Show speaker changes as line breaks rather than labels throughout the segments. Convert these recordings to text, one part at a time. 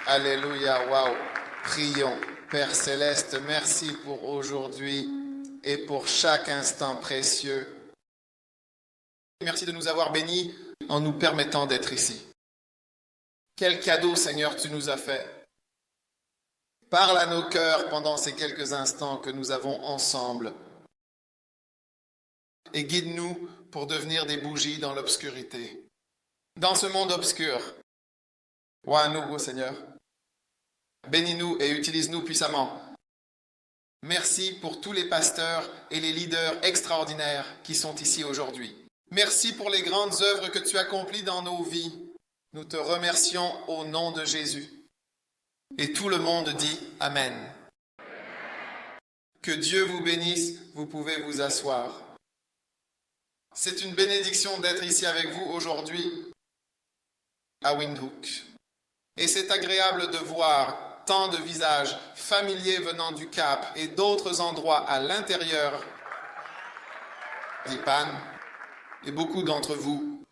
Alléluia, waouh. Prions. Père Céleste, merci pour aujourd'hui et pour chaque instant précieux. Merci de nous avoir bénis en nous permettant d'être ici. Quel cadeau, Seigneur, tu nous as fait. Parle à nos cœurs pendant ces quelques instants que nous avons ensemble. Et guide-nous pour devenir des bougies dans l'obscurité. Dans ce monde obscur. Wa nouveau, Seigneur. Bénis-nous et utilise-nous puissamment. Merci pour tous les pasteurs et les leaders extraordinaires qui sont ici aujourd'hui. Merci pour les grandes œuvres que tu accomplis dans nos vies. Nous te remercions au nom de Jésus. Et tout le monde dit Amen. Que Dieu vous bénisse, vous pouvez vous asseoir. C'est une bénédiction d'être ici avec vous aujourd'hui à Windhoek. Et c'est agréable de voir tant de visages familiers venant du Cap et d'autres endroits à l'intérieur d'Ipan et beaucoup d'entre vous.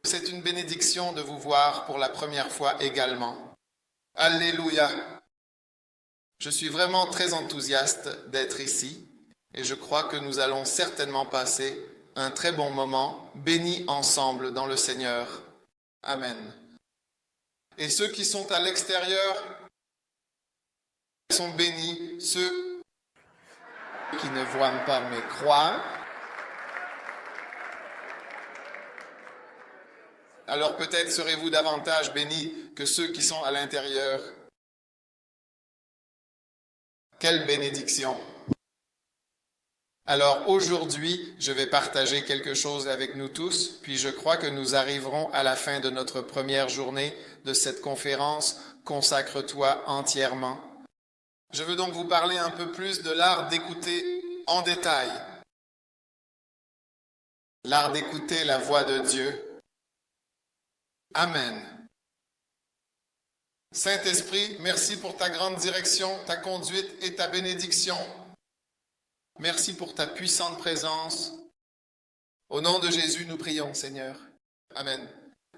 C'est une bénédiction de vous voir pour la première fois également. Alléluia! Je suis vraiment très enthousiaste d'être ici et je crois que nous allons certainement passer un très bon moment bénis ensemble dans le Seigneur. Amen. Et ceux qui sont à l'extérieur sont bénis, ceux qui ne voient pas mais croient. Alors peut-être serez-vous davantage bénis que ceux qui sont à l'intérieur. Quelle bénédiction! Alors aujourd'hui, je vais partager quelque chose avec nous tous, puis je crois que nous arriverons à la fin de notre première journée de cette conférence « Consacre-toi entièrement ». Je veux donc vous parler un peu plus de l'art d'écouter en détail. L'art d'écouter la voix de Dieu. Amen. Saint-Esprit, merci pour ta grande direction, ta conduite et ta bénédiction. Merci pour ta puissante présence. Au nom de Jésus, nous prions, Seigneur. Amen.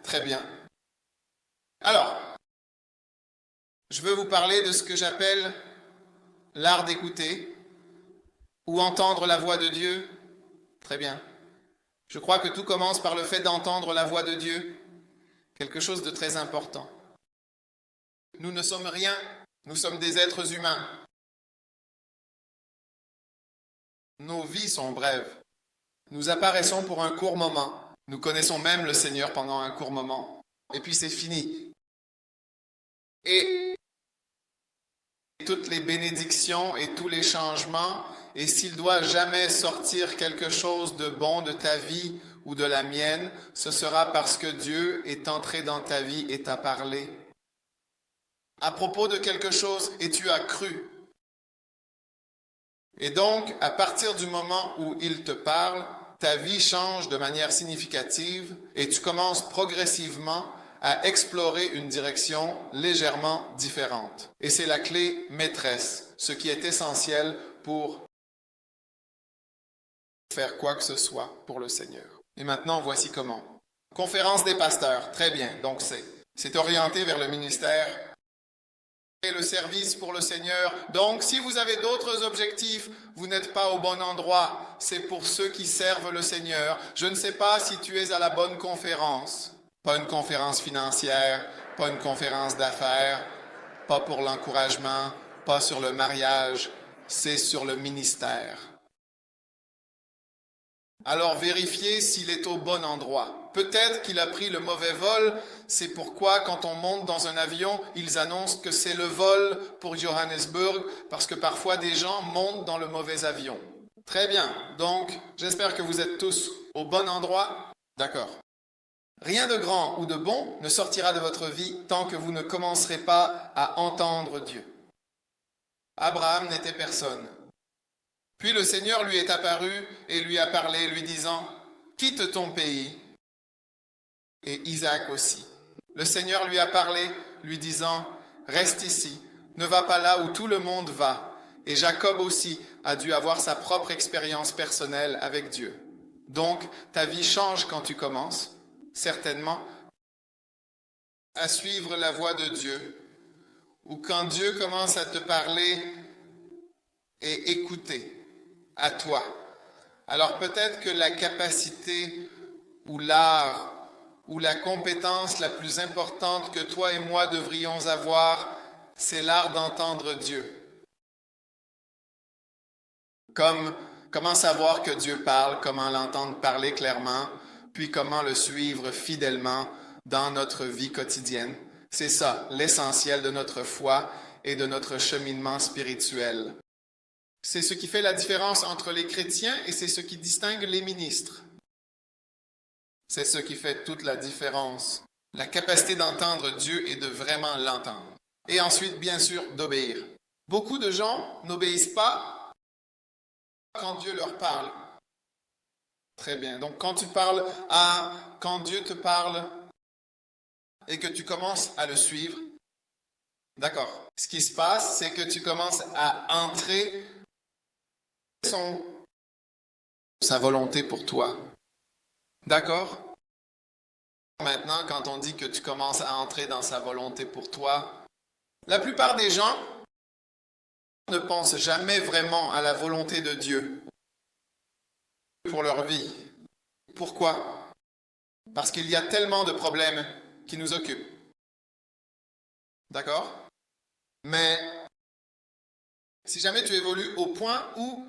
Très bien. Alors, je veux vous parler de ce que j'appelle l'art d'écouter ou entendre la voix de Dieu. Très bien. Je crois que tout commence par le fait d'entendre la voix de Dieu. Quelque chose de très important. Nous ne sommes rien, nous sommes des êtres humains. Nos vies sont brèves. Nous apparaissons pour un court moment. Nous connaissons même le Seigneur pendant un court moment. Et puis c'est fini. Et toutes les bénédictions et tous les changements, et s'il doit jamais sortir quelque chose de bon de ta vie ou de la mienne, ce sera parce que Dieu est entré dans ta vie et t'a parlé à propos de quelque chose et tu as cru. Et donc, à partir du moment où il te parle, ta vie change de manière significative et tu commences progressivement à explorer une direction légèrement différente. Et c'est la clé maîtresse, ce qui est essentiel pour faire quoi que ce soit pour le Seigneur. Et maintenant, voici comment. Conférence des pasteurs, très bien. Donc, c'est orienté vers le ministère et le service pour le Seigneur. Donc, si vous avez d'autres objectifs, vous n'êtes pas au bon endroit. C'est pour ceux qui servent le Seigneur. Je ne sais pas si tu es à la bonne conférence. Pas une conférence financière, pas une conférence d'affaires, pas pour l'encouragement, pas sur le mariage. C'est sur le ministère. Alors vérifiez s'il est au bon endroit. Peut-être qu'il a pris le mauvais vol, c'est pourquoi quand on monte dans un avion, ils annoncent que c'est le vol pour Johannesburg, parce que parfois des gens montent dans le mauvais avion. Très bien, donc j'espère que vous êtes tous au bon endroit. D'accord. Rien de grand ou de bon ne sortira de votre vie tant que vous ne commencerez pas à entendre Dieu. Abraham n'était personne. Puis le Seigneur lui est apparu et lui a parlé, lui disant « Quitte ton pays » et Isaac aussi. Le Seigneur lui a parlé, lui disant « Reste ici, ne va pas là où tout le monde va. » Et Jacob aussi a dû avoir sa propre expérience personnelle avec Dieu. Donc, ta vie change quand tu commences, certainement, à suivre la voie de Dieu ou quand Dieu commence à te parler et écouter à toi. Alors peut-être que la capacité ou l'art ou la compétence la plus importante que toi et moi devrions avoir, c'est l'art d'entendre Dieu. Comme comment savoir que Dieu parle, comment l'entendre parler clairement, puis comment le suivre fidèlement dans notre vie quotidienne. C'est ça, l'essentiel de notre foi et de notre cheminement spirituel. C'est ce qui fait la différence entre les chrétiens et c'est ce qui distingue les ministres. C'est ce qui fait toute la différence. La capacité d'entendre Dieu et de vraiment l'entendre. Et ensuite, bien sûr, d'obéir. Beaucoup de gens n'obéissent pas quand Dieu leur parle. Très bien. Donc, quand Dieu te parle et que tu commences à le suivre, d'accord. Ce qui se passe, c'est que tu commences à entrer sa volonté pour toi. D'accord? Maintenant, quand on dit que tu commences à entrer dans sa volonté pour toi, la plupart des gens ne pensent jamais vraiment à la volonté de Dieu pour leur vie. Pourquoi? Parce qu'il y a tellement de problèmes qui nous occupent. D'accord? Mais si jamais tu évolues au point où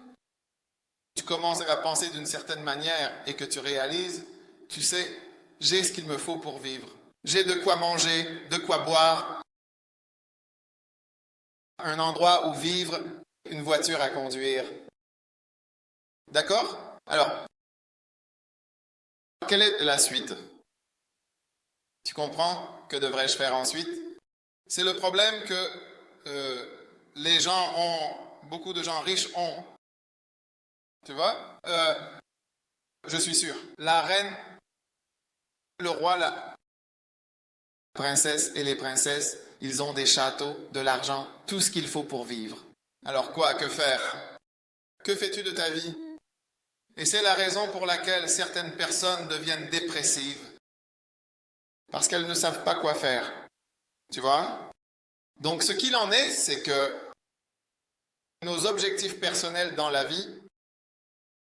tu commences à penser d'une certaine manière et que tu réalises, tu sais, j'ai ce qu'il me faut pour vivre. J'ai de quoi manger, de quoi boire, un endroit où vivre, une voiture à conduire. D'accord? Alors, quelle est la suite? Tu comprends? Que devrais-je faire ensuite? C'est le problème que les gens ont, beaucoup de gens riches ont. Tu vois? Je suis sûr. La reine, le roi, la princesse et les princesses, ils ont des châteaux, de l'argent, tout ce qu'il faut pour vivre. Alors quoi, que faire? Que fais-tu de ta vie? Et c'est la raison pour laquelle certaines personnes deviennent dépressives. Parce qu'elles ne savent pas quoi faire. Tu vois? Donc ce qu'il en est, c'est que nos objectifs personnels dans la vie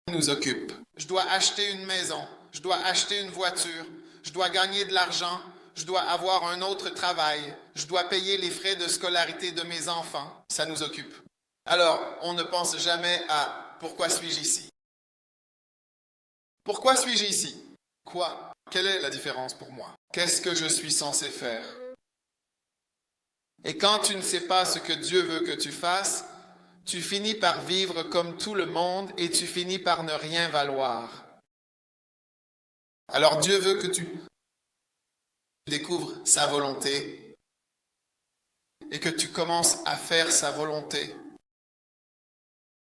nous occupent. Je dois acheter une maison, je dois acheter une voiture, je dois gagner de l'argent, je dois avoir un autre travail, je dois payer les frais de scolarité de mes enfants. Ça nous occupe. Alors, on ne pense jamais à pourquoi suis-je ici? Pourquoi suis-je ici? Quoi? Quelle est la différence pour moi? Qu'est-ce que je suis censé faire? Et quand tu ne sais pas ce que Dieu veut que tu fasses, tu finis par vivre comme tout le monde et tu finis par ne rien valoir. Alors Dieu veut que tu découvres sa volonté et que tu commences à faire sa volonté.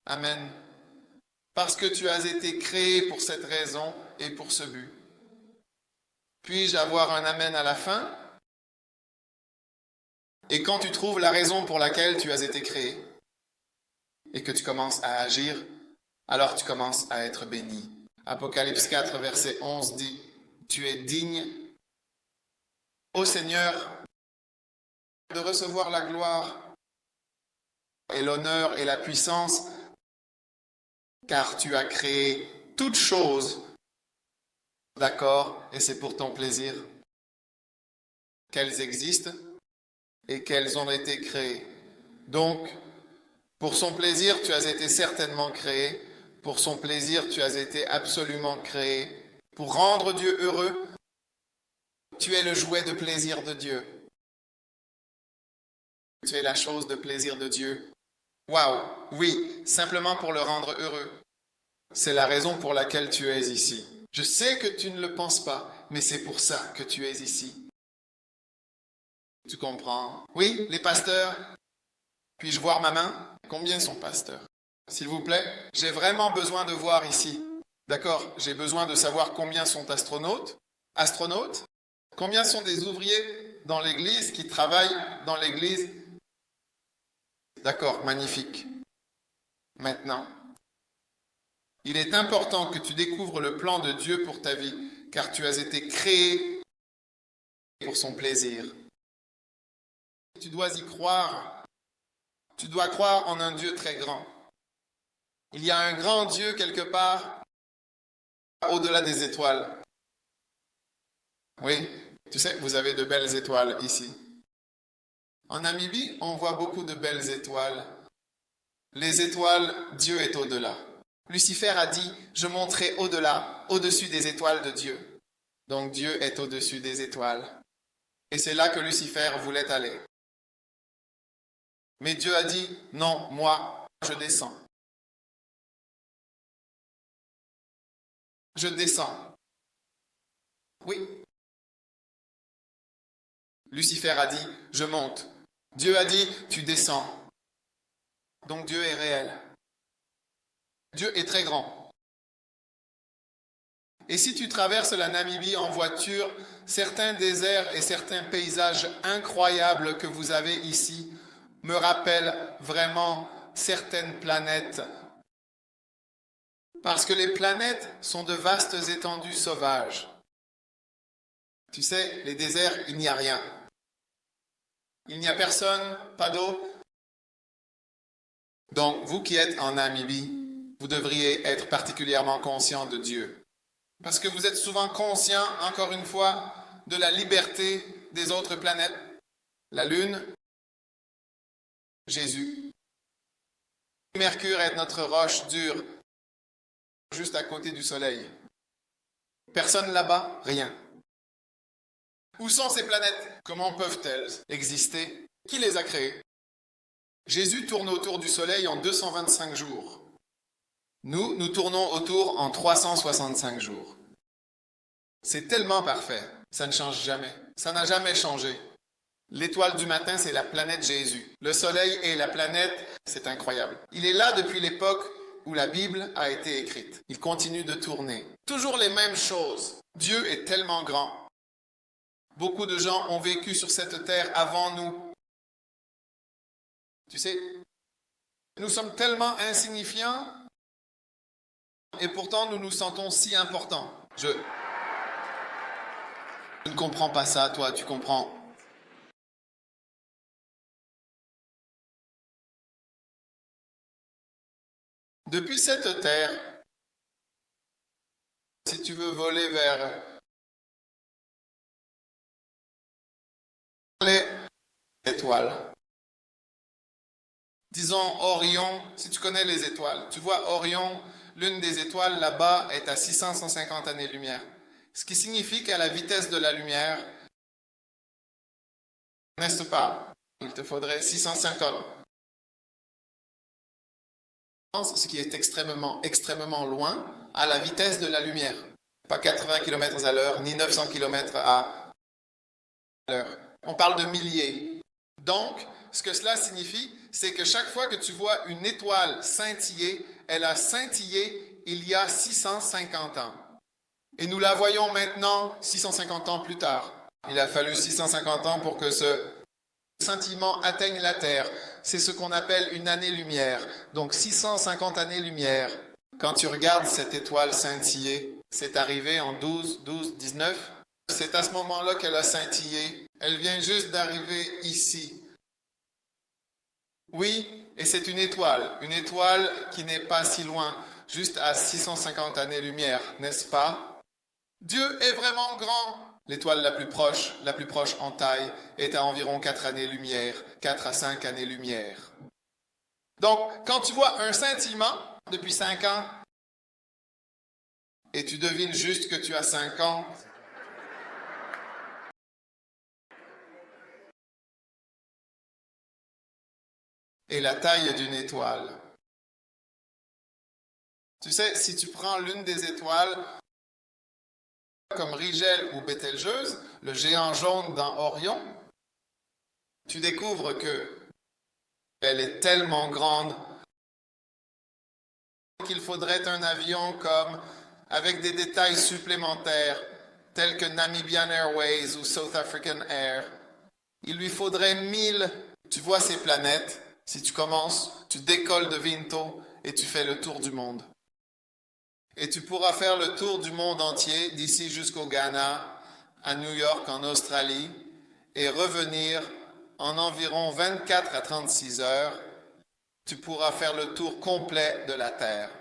Amen. Parce que tu as été créé pour cette raison et pour ce but. Puis-je avoir un amen à la fin? Et quand tu trouves la raison pour laquelle tu as été créé et que tu commences à agir, alors tu commences à être béni. Apocalypse 4, verset 11 dit, « Tu es digne, ô Seigneur, de recevoir la gloire et l'honneur et la puissance, car tu as créé toutes choses, d'accord, et c'est pour ton plaisir qu'elles existent et qu'elles ont été créées. Donc, pour son plaisir, tu as été certainement créé. Pour son plaisir, tu as été absolument créé. Pour rendre Dieu heureux, tu es le jouet de plaisir de Dieu. Tu es la chose de plaisir de Dieu. Waouh, oui, simplement pour le rendre heureux. C'est la raison pour laquelle tu es ici. Je sais que tu ne le penses pas, mais c'est pour ça que tu es ici. Tu comprends? Oui, les pasteurs. Puis-je voir ma main? Combien sont pasteurs? S'il vous plaît, j'ai vraiment besoin de voir ici. D'accord? J'ai besoin de savoir combien sont astronautes. Astronautes? Combien sont des ouvriers dans l'église qui travaillent dans l'église? D'accord, magnifique. Maintenant, il est important que tu découvres le plan de Dieu pour ta vie, car tu as été créé pour son plaisir. Tu dois y croire. Tu dois croire en un Dieu très grand. Il y a un grand Dieu quelque part au-delà des étoiles. Oui, tu sais, vous avez de belles étoiles ici. En Namibie, on voit beaucoup de belles étoiles. Les étoiles, Dieu est au-delà. Lucifer a dit, je monterai au-delà, au-dessus des étoiles de Dieu. Donc Dieu est au-dessus des étoiles. Et c'est là que Lucifer voulait aller. Mais Dieu a dit, non, moi, je descends. Je descends. Oui. Lucifer a dit, je monte. Dieu a dit, tu descends. Donc Dieu est réel. Dieu est très grand. Et si tu traverses la Namibie en voiture, certains déserts et certains paysages incroyables que vous avez ici me rappellent vraiment certaines planètes. Parce que les planètes sont de vastes étendues sauvages. Tu sais, les déserts, il n'y a rien. Il n'y a personne, pas d'eau. Donc, vous qui êtes en Namibie, vous devriez être particulièrement conscient de Dieu. Parce que vous êtes souvent conscient, encore une fois, de la liberté des autres planètes. La Lune, Jésus. Mercure est notre roche dure, juste à côté du Soleil. Personne là-bas, rien. Où sont ces planètes? Comment peuvent-elles exister? Qui les a créées? Jésus tourne autour du Soleil en 225 jours. Nous tournons autour en 365 jours. C'est tellement parfait, ça ne change jamais. Ça n'a jamais changé. L'étoile du matin, c'est la planète Jésus. Le Soleil et la planète, c'est incroyable. Il est là depuis l'époque où la Bible a été écrite. Il continue de tourner. Toujours les mêmes choses. Dieu est tellement grand. Beaucoup de gens ont vécu sur cette terre avant nous. Tu sais, nous sommes tellement insignifiants et pourtant nous nous sentons si importants. Je ne comprends pas ça, toi, tu comprends. Depuis cette terre, si tu veux voler vers les étoiles, disons Orion, si tu connais les étoiles, tu vois Orion, l'une des étoiles là-bas est à 650 années-lumière. Ce qui signifie qu'à la vitesse de la lumière, n'est-ce pas? Il te faudrait 650. Ce qui est extrêmement loin, à la vitesse de la lumière. Pas 80 km à l'heure, ni 900 km à l'heure. On parle de milliers. Donc, ce que cela signifie, c'est que chaque fois que tu vois une étoile scintiller, elle a scintillé il y a 650 ans. Et nous la voyons maintenant 650 ans plus tard. Il a fallu 650 ans pour que ce scintillement atteigne la Terre. C'est ce qu'on appelle une année-lumière. Donc 650 années-lumière. Quand tu regardes cette étoile scintiller, c'est arrivé en 19. C'est à ce moment-là qu'elle a scintillé. Elle vient juste d'arriver ici. Oui, et c'est une étoile qui n'est pas si loin, juste à 650 années-lumière, n'est-ce pas? Dieu est vraiment grand. L'étoile la plus proche en taille, est à environ 4 années-lumière, 4 à 5 années-lumière. Donc, quand tu vois un scintillement depuis 5 ans, et tu devines juste que tu as 5 ans, et la taille d'une étoile. Tu sais, si tu prends l'une des étoiles, comme Rigel ou Bételgeuse, le géant jaune dans Orion, tu découvres que elle est tellement grande qu'il faudrait un avion comme avec des détails supplémentaires tels que Namibian Airways ou South African Air. Il lui faudrait 1000. Tu vois ces planètes, si tu commences, tu décolles de Vinto et tu fais le tour du monde. Et tu pourras faire le tour du monde entier, d'ici jusqu'au Ghana, à New York, en Australie, et revenir en environ 24 à 36 heures, tu pourras faire le tour complet de la Terre.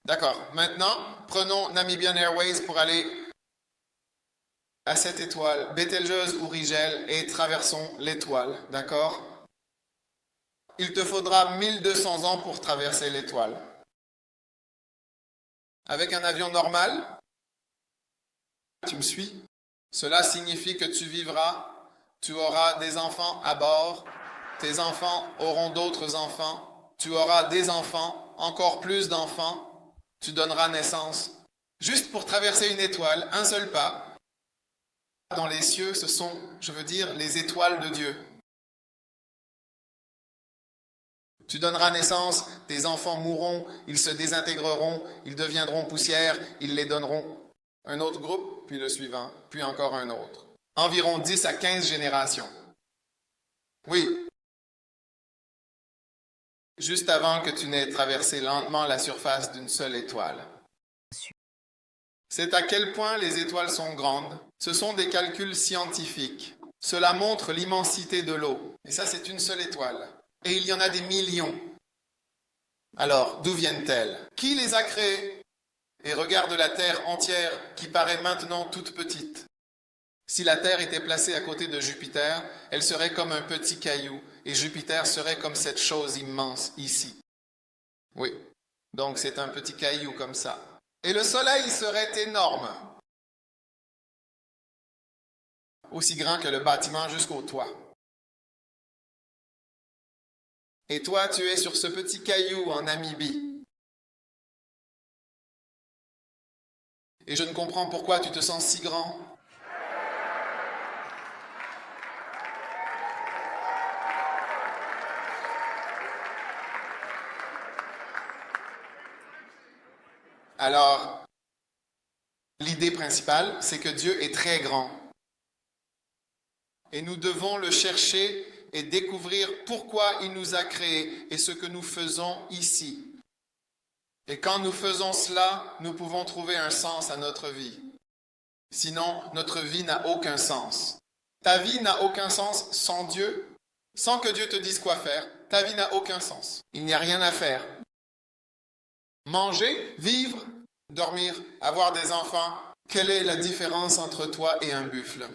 D'accord. Maintenant, prenons Namibian Airways pour aller à cette étoile, Bételgeuse ou Rigel, et traversons l'étoile. D'accord? Il te faudra 1200 ans pour traverser l'étoile. Avec un avion normal, tu me suis? Cela signifie que tu vivras, tu auras des enfants à bord, tes enfants auront d'autres enfants, tu auras des enfants, encore plus d'enfants, tu donneras naissance. Juste pour traverser une étoile, un seul pas. Dans les cieux, ce sont, je veux dire, les étoiles de Dieu. Tu donneras naissance, tes enfants mourront, ils se désintégreront, ils deviendront poussière, ils les donneront un autre groupe, puis le suivant, puis encore un autre. Environ 10 à 15 générations. Oui. Juste avant que tu n'aies traversé lentement la surface d'une seule étoile. C'est à quel point les étoiles sont grandes. Ce sont des calculs scientifiques. Cela montre l'immensité de l'eau. Et ça, c'est une seule étoile. Et il y en a des millions. Alors, d'où viennent-elles? Qui les a créées? Et regarde la Terre entière qui paraît maintenant toute petite. Si la Terre était placée à côté de Jupiter, elle serait comme un petit caillou, et Jupiter serait comme cette chose immense ici. Oui, donc c'est un petit caillou comme ça. Et le Soleil serait énorme, aussi grand que le bâtiment jusqu'au toit. Et toi, tu es sur ce petit caillou en Namibie. Et je ne comprends pourquoi tu te sens si grand. Alors, l'idée principale, c'est que Dieu est très grand. Et nous devons le chercher et découvrir pourquoi il nous a créés et ce que nous faisons ici. Et quand nous faisons cela, nous pouvons trouver un sens à notre vie. Sinon, notre vie n'a aucun sens. Ta vie n'a aucun sens sans Dieu, sans que Dieu te dise quoi faire. Ta vie n'a aucun sens. Il n'y a rien à faire. Manger, vivre, dormir, avoir des enfants. Quelle est la différence entre toi et un buffle?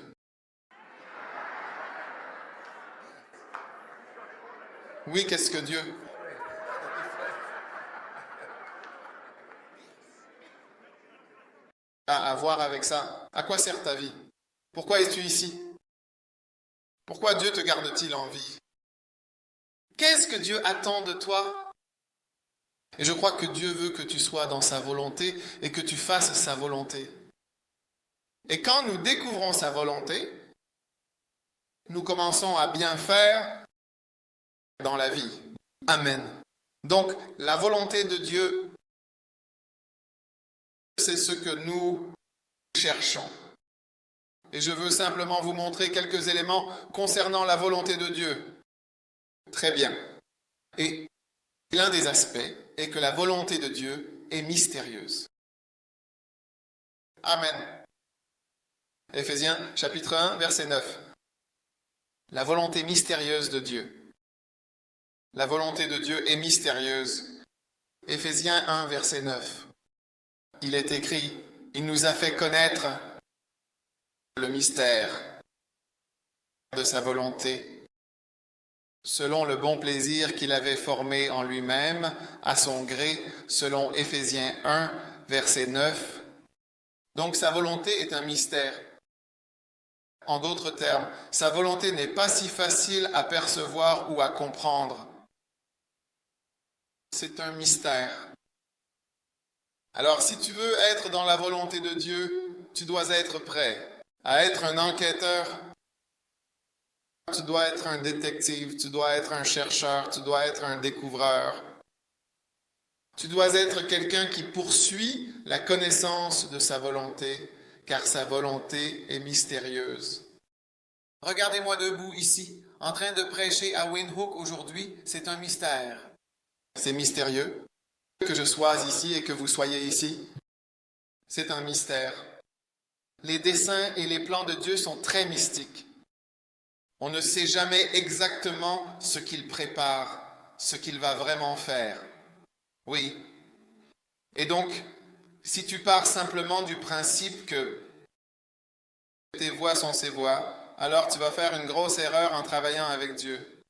Oui, qu'est-ce que Dieu? À voir avec ça. À quoi sert ta vie? Pourquoi es-tu ici? Pourquoi Dieu te garde-t-il en vie? Qu'est-ce que Dieu attend de toi? Et je crois que Dieu veut que tu sois dans sa volonté et que tu fasses sa volonté. Et quand nous découvrons sa volonté, nous commençons à bien faire dans la vie. Amen. Donc, la volonté de Dieu, c'est ce que nous cherchons. Et je veux simplement vous montrer quelques éléments concernant la volonté de Dieu. Très bien. Et l'un des aspects est que la volonté de Dieu est mystérieuse. Amen. Éphésiens chapitre 1, verset 9. La volonté mystérieuse de Dieu. La volonté de Dieu est mystérieuse. Éphésiens 1, verset 9. Il est écrit, il nous a fait connaître le mystère de sa volonté, selon le bon plaisir qu'il avait formé en lui-même, à son gré, selon Éphésiens 1, verset 9. Donc sa volonté est un mystère. En d'autres termes, sa volonté n'est pas si facile à percevoir ou à comprendre. C'est un mystère. Alors, si tu veux être dans la volonté de Dieu, tu dois être prêt à être un enquêteur. Tu dois être un détective, tu dois être un chercheur, tu dois être un découvreur. Tu dois être quelqu'un qui poursuit la connaissance de sa volonté, car sa volonté est mystérieuse. Regardez-moi debout ici, en train de prêcher à Windhoek aujourd'hui, c'est un mystère. C'est mystérieux. Que je sois ici et que vous soyez ici, c'est un mystère. Les desseins et les plans de Dieu sont très mystiques. On ne sait jamais exactement ce qu'il prépare, ce qu'il va vraiment faire. Oui. Et donc, si tu pars simplement du principe que tes voix sont ses voix, alors tu vas faire une grosse erreur en travaillant avec Dieu.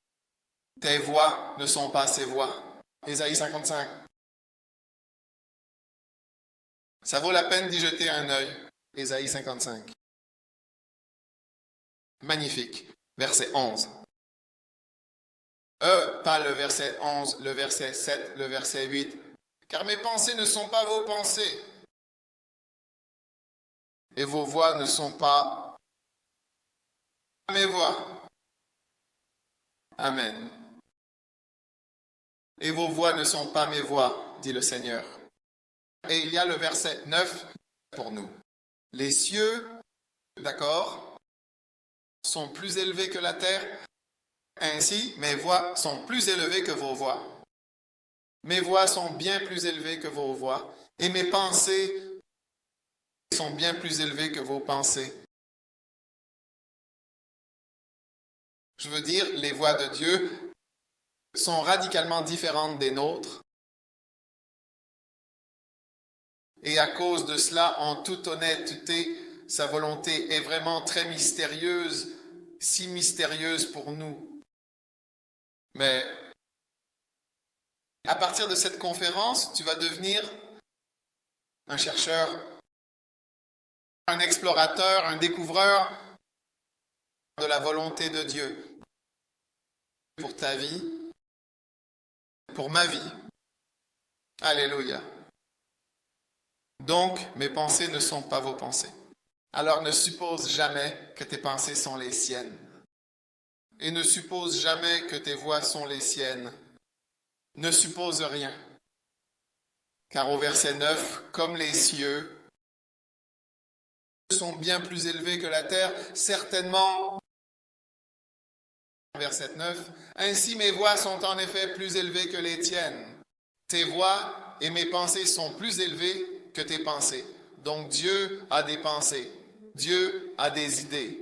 Tes voix ne sont pas ses voix. Ésaïe 55. Ça vaut la peine d'y jeter un œil. Ésaïe 55. Magnifique. Verset 11. Pas le verset 11, le verset 7, le verset 8. Car mes pensées ne sont pas vos pensées. Et vos voix ne sont pas mes voix. Amen. Et vos voix ne sont pas mes voix, dit le Seigneur. Et il y a le verset 9 pour nous. Les cieux, d'accord, sont plus élevés que la terre. Ainsi, mes voix sont plus élevées que vos voix. Mes voix sont bien plus élevées que vos voix. Et mes pensées sont bien plus élevées que vos pensées. Je veux dire, les voix de Dieu sont radicalement différentes des nôtres. Et à cause de cela, en toute honnêteté, sa volonté est vraiment très mystérieuse, si mystérieuse pour nous. Mais à partir de cette conférence, tu vas devenir un chercheur, un explorateur, un découvreur de la volonté de Dieu pour ta vie, pour ma vie. Alléluia. Donc, mes pensées ne sont pas vos pensées. Alors ne suppose jamais que tes pensées sont les siennes. Et ne suppose jamais que tes voix sont les siennes. Ne suppose rien. Car au verset 9, comme les cieux sont bien plus élevés que la terre, certainement, verset 9, ainsi mes voix sont en effet plus élevées que les tiennes. Tes voix et mes pensées sont plus élevées que tes pensées. Donc Dieu a des pensées, Dieu a des idées,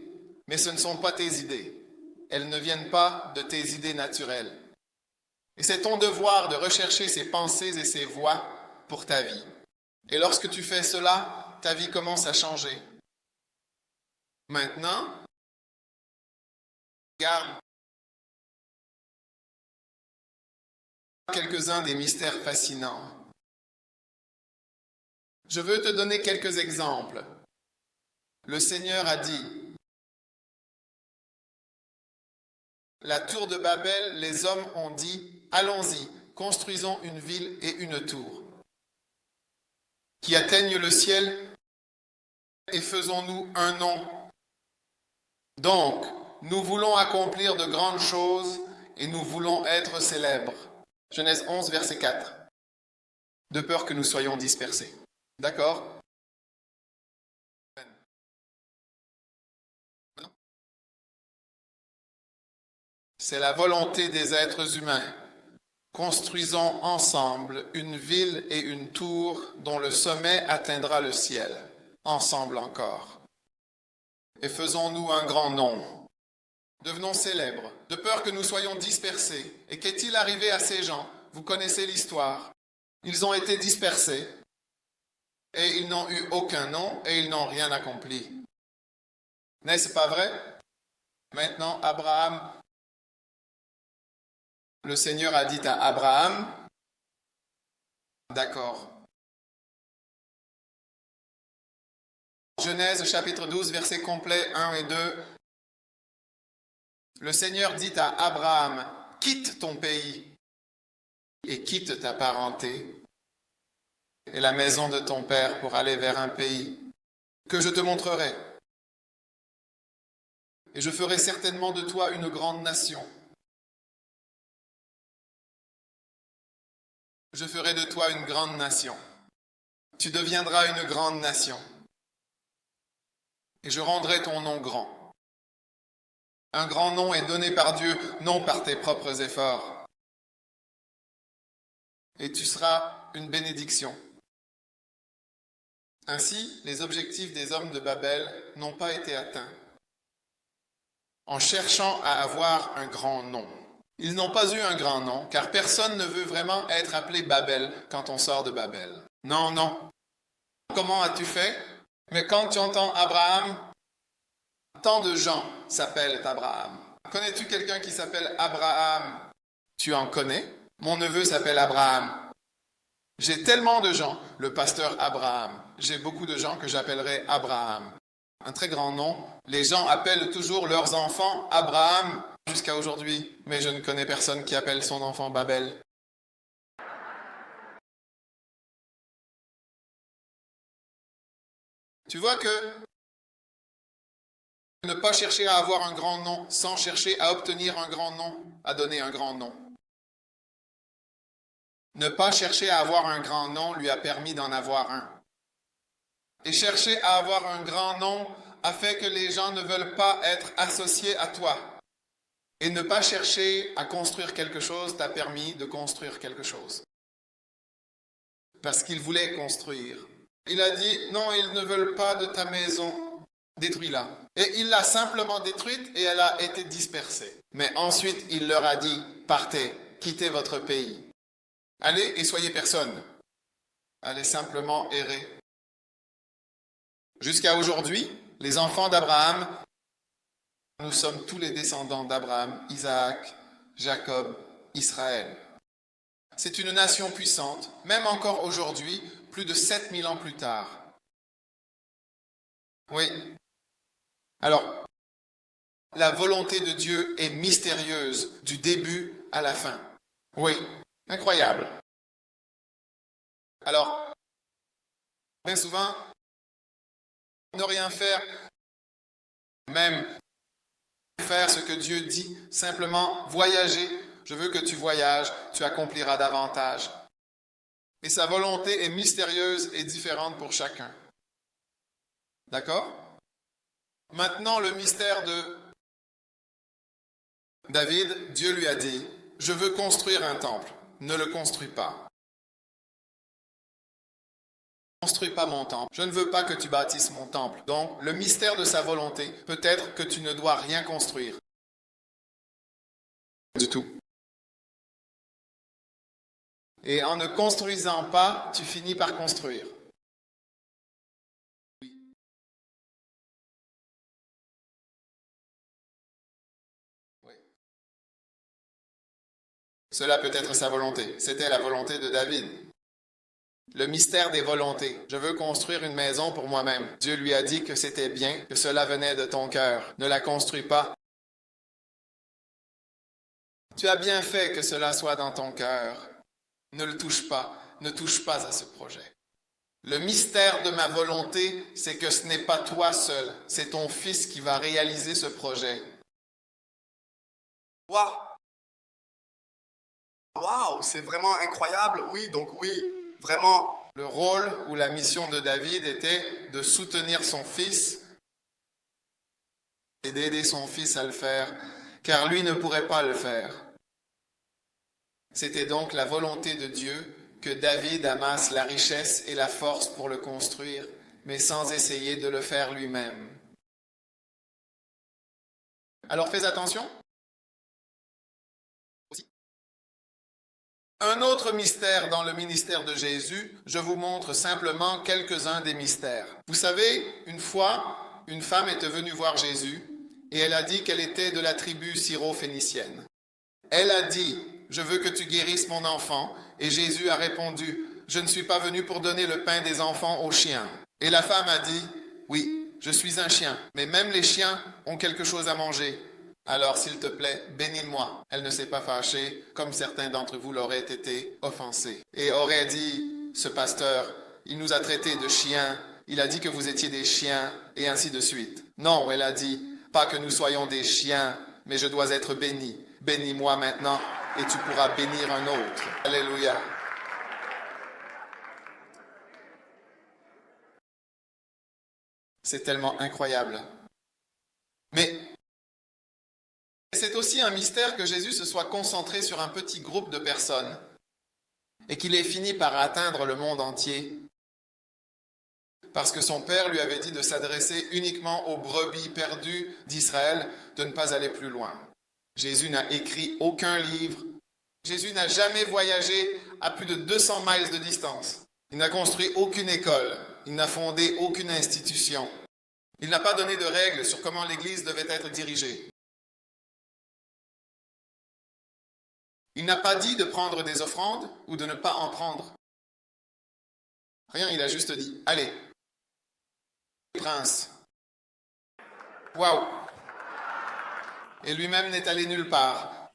mais ce ne sont pas tes idées. Elles ne viennent pas de tes idées naturelles. Et c'est ton devoir de rechercher ces pensées et ces voix pour ta vie. Et lorsque tu fais cela, ta vie commence à changer. Maintenant, regarde quelques-uns des mystères fascinants. Je veux te donner quelques exemples. Le Seigneur a dit, la tour de Babel, les hommes ont dit, allons-y, construisons une ville et une tour, qui atteignent le ciel et faisons-nous un nom. Donc, nous voulons accomplir de grandes choses et nous voulons être célèbres. Genèse 11, verset 4. De peur que nous soyons dispersés. D'accord? C'est la volonté des êtres humains. Construisons ensemble une ville et une tour dont le sommet atteindra le ciel. Ensemble encore. Et faisons-nous un grand nom. Devenons célèbres, de peur que nous soyons dispersés. Et qu'est-il arrivé à ces gens? Vous connaissez l'histoire. Ils ont été dispersés et ils n'ont eu aucun nom et ils n'ont rien accompli. N'est-ce pas vrai? Maintenant, Abraham, le Seigneur a dit à Abraham, d'accord. Genèse chapitre 12, versets complets 1 et 2. Le Seigneur dit à Abraham, quitte ton pays et quitte ta parenté et la maison de ton père pour aller vers un pays que je te montrerai. Et je ferai certainement de toi une grande nation. Je ferai de toi une grande nation. Tu deviendras une grande nation. Et je rendrai ton nom grand. Un grand nom est donné par Dieu, non par tes propres efforts. Et tu seras une bénédiction. Ainsi, les objectifs des hommes de Babel n'ont pas été atteints. en cherchant à avoir un grand nom. Ils n'ont pas eu un grand nom, car personne ne veut vraiment être appelé Babel quand on sort de Babel. Non, non. Comment as-tu fait? Mais quand tu entends Abraham, tant de gens s'appellent Abraham. Connais-tu quelqu'un qui s'appelle Abraham? Tu en connais? Mon neveu s'appelle Abraham. J'ai tellement de gens, le pasteur Abraham. J'ai beaucoup de gens que j'appellerai Abraham. Un très grand nom. Les gens appellent toujours leurs enfants Abraham jusqu'à aujourd'hui, mais je ne connais personne qui appelle son enfant Babel. Tu vois que ne pas chercher à avoir un grand nom sans chercher à obtenir un grand nom, à donner un grand nom. Ne pas chercher à avoir un grand nom lui a permis d'en avoir un. Et chercher à avoir un grand nom a fait que les gens ne veulent pas être associés à toi. Et ne pas chercher à construire quelque chose t'a permis de construire quelque chose. Parce qu'il voulait construire. Il a dit, non, ils ne veulent pas de ta maison, détruis-la. Et il l'a simplement détruite et elle a été dispersée. Mais ensuite, il leur a dit, partez, quittez votre pays. Allez et soyez personne. Allez simplement errer. Jusqu'à aujourd'hui, les enfants d'Abraham, nous sommes tous les descendants d'Abraham, Isaac, Jacob, Israël. C'est une nation puissante, même encore aujourd'hui, plus de 7000 ans plus tard. Oui. Alors, la volonté de Dieu est mystérieuse du début à la fin. Oui, incroyable. Alors, bien souvent, ne rien faire, même faire ce que Dieu dit, simplement voyager. Je veux que tu voyages, tu accompliras davantage. Et sa volonté est mystérieuse et différente pour chacun. D'accord? Maintenant, le mystère de David, Dieu lui a dit, je veux construire un temple, ne le construis pas. Ne construis pas mon temple, je ne veux pas que tu bâtisses mon temple. Donc, le mystère de sa volonté, peut-être que tu ne dois rien construire. Du tout. Et en ne construisant pas, tu finis par construire. Oui. Cela peut être sa volonté. C'était la volonté de David. Le mystère des volontés. Je veux construire une maison pour moi-même. Dieu lui a dit que c'était bien, que cela venait de ton cœur. Ne la construis pas. Tu as bien fait que cela soit dans ton cœur. Ne le touche pas. Ne touche pas à ce projet. Le mystère de ma volonté, c'est que ce n'est pas toi seul. C'est ton fils qui va réaliser ce projet. Waouh! Waouh, c'est vraiment incroyable. Oui, donc oui, vraiment. Le rôle ou la mission de David était de soutenir son fils et d'aider son fils à le faire, car lui ne pourrait pas le faire. C'était donc la volonté de Dieu que David amasse la richesse et la force pour le construire, mais sans essayer de le faire lui-même. Alors fais attention. Un autre mystère dans le ministère de Jésus, je vous montre simplement quelques-uns des mystères. Vous savez, une fois, une femme était venue voir Jésus et elle a dit qu'elle était de la tribu syro-phénicienne. Elle a dit, je veux que tu guérisses mon enfant. Et Jésus a répondu, je ne suis pas venu pour donner le pain des enfants aux chiens. Et la femme a dit, oui, je suis un chien, mais même les chiens ont quelque chose à manger. Alors, s'il te plaît, bénis-moi. Elle ne s'est pas fâchée, comme certains d'entre vous l'auraient été offensés. Et aurait dit, ce pasteur, il nous a traités de chiens, il a dit que vous étiez des chiens, et ainsi de suite. Non, elle a dit, pas que nous soyons des chiens, mais je dois être béni. Bénis-moi maintenant, et tu pourras bénir un autre. Alléluia. C'est tellement incroyable. Mais c'est aussi un mystère que Jésus se soit concentré sur un petit groupe de personnes et qu'il ait fini par atteindre le monde entier. parce que son père lui avait dit de s'adresser uniquement aux brebis perdues d'Israël, de ne pas aller plus loin. Jésus n'a écrit aucun livre. Jésus n'a jamais voyagé à plus de 200 miles de distance. Il n'a construit aucune école. Il n'a fondé aucune institution. Il n'a pas donné de règles sur comment l'Église devait être dirigée. Il n'a pas dit de prendre des offrandes ou de ne pas en prendre. Rien, il a juste dit, allez, prince. Waouh! Et lui-même n'est allé nulle part.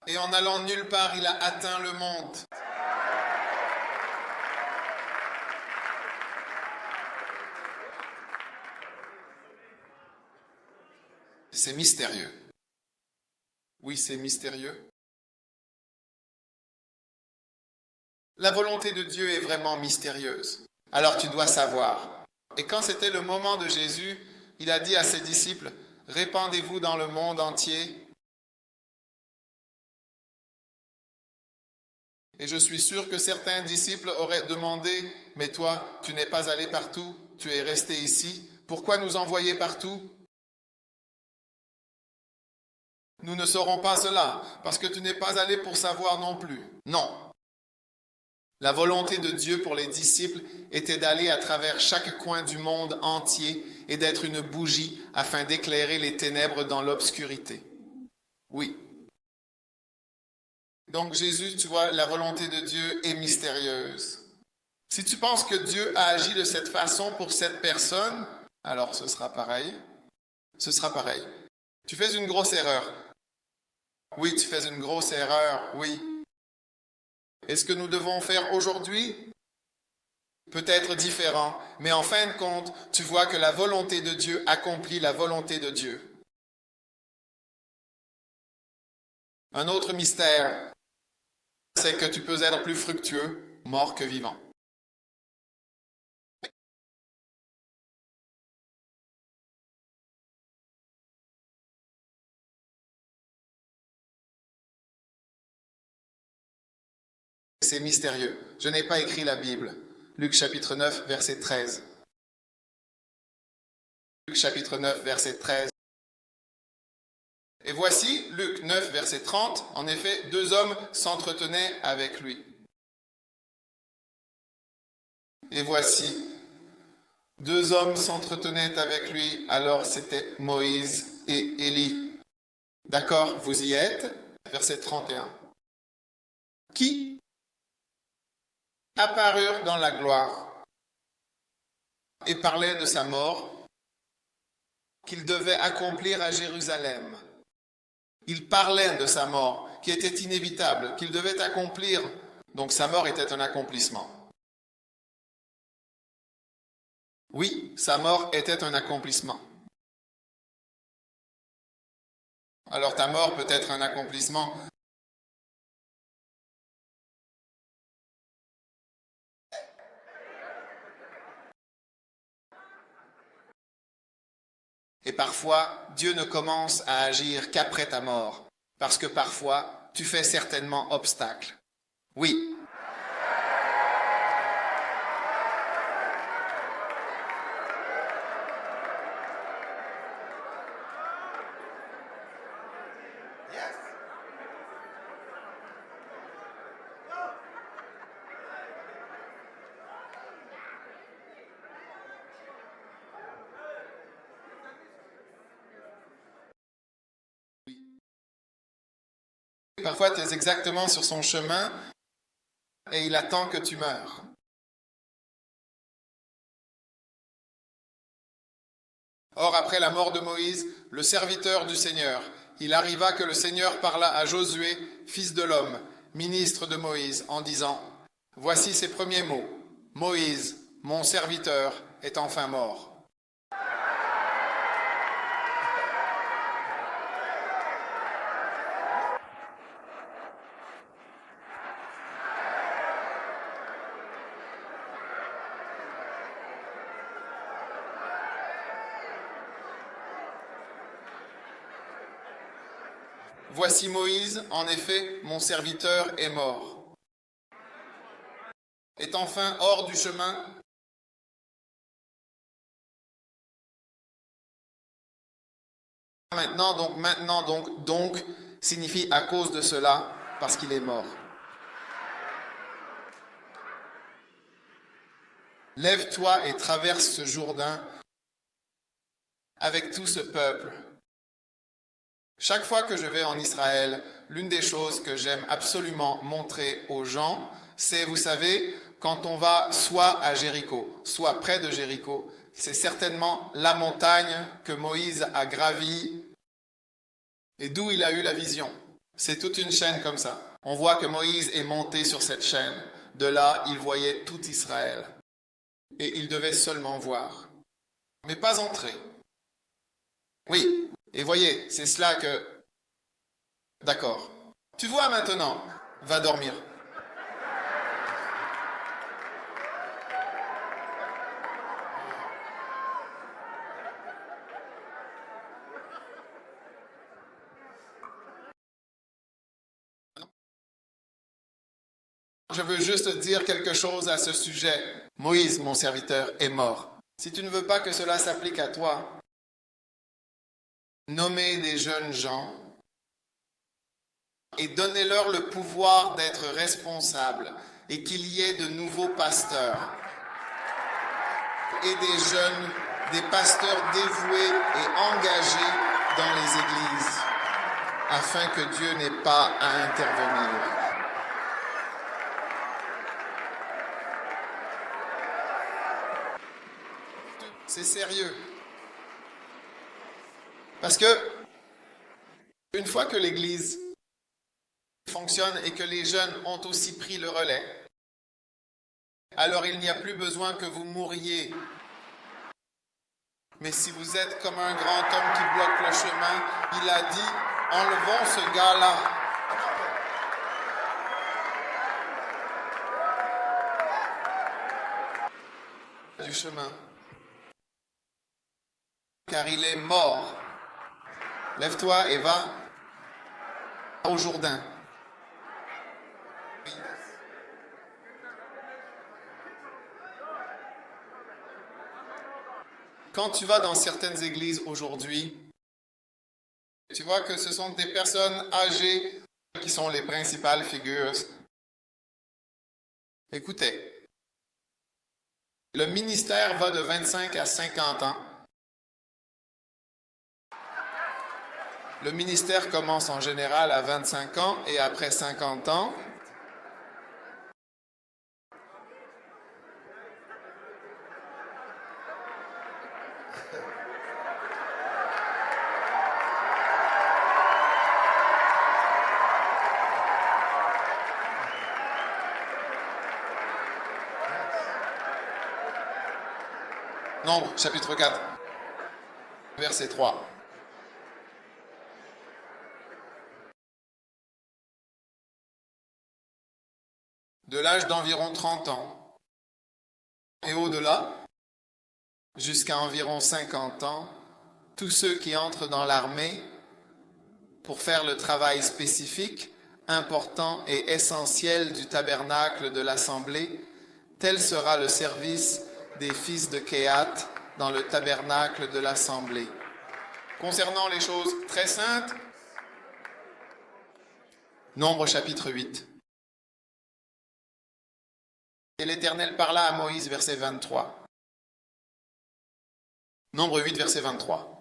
Et en allant nulle part, il a atteint le monde. C'est mystérieux. Oui, c'est mystérieux. La volonté de Dieu est vraiment mystérieuse. Alors tu dois savoir. Et quand c'était le moment de Jésus, il a dit à ses disciples, « Répandez-vous dans le monde entier. » Et je suis sûr que certains disciples auraient demandé, « Mais toi, tu n'es pas allé partout, tu es resté ici. Pourquoi nous envoyer partout ?» Nous ne saurons pas cela, parce que tu n'es pas allé pour savoir non plus. Non. La volonté de Dieu pour les disciples était d'aller à travers chaque coin du monde entier et d'être une bougie afin d'éclairer les ténèbres dans l'obscurité. Oui. Donc Jésus, tu vois, la volonté de Dieu est mystérieuse. Si tu penses que Dieu a agi de cette façon pour cette personne, alors ce sera pareil. Ce sera pareil. Tu fais une grosse erreur. Oui, tu fais une grosse erreur, oui. Et ce que nous devons faire aujourd'hui peut être différent, mais en fin de compte, tu vois que la volonté de Dieu accomplit la volonté de Dieu. Un autre mystère, c'est que tu peux être plus fructueux, mort que vivant. C'est mystérieux. Je n'ai pas écrit la Bible. Luc chapitre 9, verset 13. Luc chapitre 9, verset 13. Et voici, Luc 9, verset 30, en effet, 2 hommes s'entretenaient avec lui. Et voici, 2 hommes s'entretenaient avec lui, alors c'était Moïse et Élie. D'accord, vous y êtes? Verset 31. Qui apparurent dans la gloire et parlaient de sa mort qu'il devait accomplir à Jérusalem. Il parlait de sa mort, qui était inévitable, qu'il devait accomplir. Donc sa mort était un accomplissement. Oui, sa mort était un accomplissement. Alors ta mort peut être un accomplissement. Et parfois, Dieu ne commence à agir qu'après ta mort, parce que parfois, tu fais certainement obstacle. Oui. Parfois, tu es exactement sur son chemin et il attend que tu meurs. Or, après la mort de Moïse, le serviteur du Seigneur, il arriva que le Seigneur parla à Josué, fils de l'homme, ministre de Moïse, en disant, « Voici ses premiers mots. Moïse, mon serviteur, est enfin mort. » Voici Moïse, en effet, mon serviteur est mort. Est enfin hors du chemin, donc signifie à cause de cela, parce qu'il est mort. Lève-toi et traverse ce Jourdain avec tout ce peuple. Chaque fois que je vais en Israël, l'une des choses que j'aime absolument montrer aux gens, c'est, vous savez, quand on va soit à Jéricho, soit près de Jéricho, c'est certainement la montagne que Moïse a gravie et d'où il a eu la vision. C'est toute une chaîne comme ça. On voit que Moïse est monté sur cette chaîne. De là, il voyait tout Israël. Et il devait seulement voir, mais pas entrer. Oui, et voyez, c'est cela que... D'accord. Tu vois maintenant, va dormir. Je veux juste dire quelque chose à ce sujet. Moïse, mon serviteur, est mort. Si tu ne veux pas que cela s'applique à toi, nommez des jeunes gens et donnez-leur le pouvoir d'être responsables et qu'il y ait de nouveaux pasteurs et des jeunes, des pasteurs dévoués et engagés dans les églises afin que Dieu n'ait pas à intervenir. C'est sérieux. Parce que une fois que l'Église fonctionne et que les jeunes ont aussi pris le relais, alors il n'y a plus besoin que vous mouriez. Mais si vous êtes comme un grand homme qui bloque le chemin, il a dit, enlevons ce gars-là. Du chemin. Car il est mort. Lève-toi et va au Jourdain. Quand tu vas dans certaines églises aujourd'hui, tu vois que ce sont des personnes âgées qui sont les principales figures. Écoutez, le ministère va de 25 à 50 ans. Le ministère commence en général à 25 ans et après 50 ans, Nombre, chapitre 4, verset 3. De l'âge d'environ 30 ans et au-delà, jusqu'à environ 50 ans, tous ceux qui entrent dans l'armée pour faire le travail spécifique, important et essentiel du tabernacle de l'assemblée, tel sera le service des fils de Kehat dans le tabernacle de l'assemblée. Concernant les choses très saintes, Nombre chapitre 8. Et l'Éternel parla à Moïse, verset 23. Nombre 8, verset 23.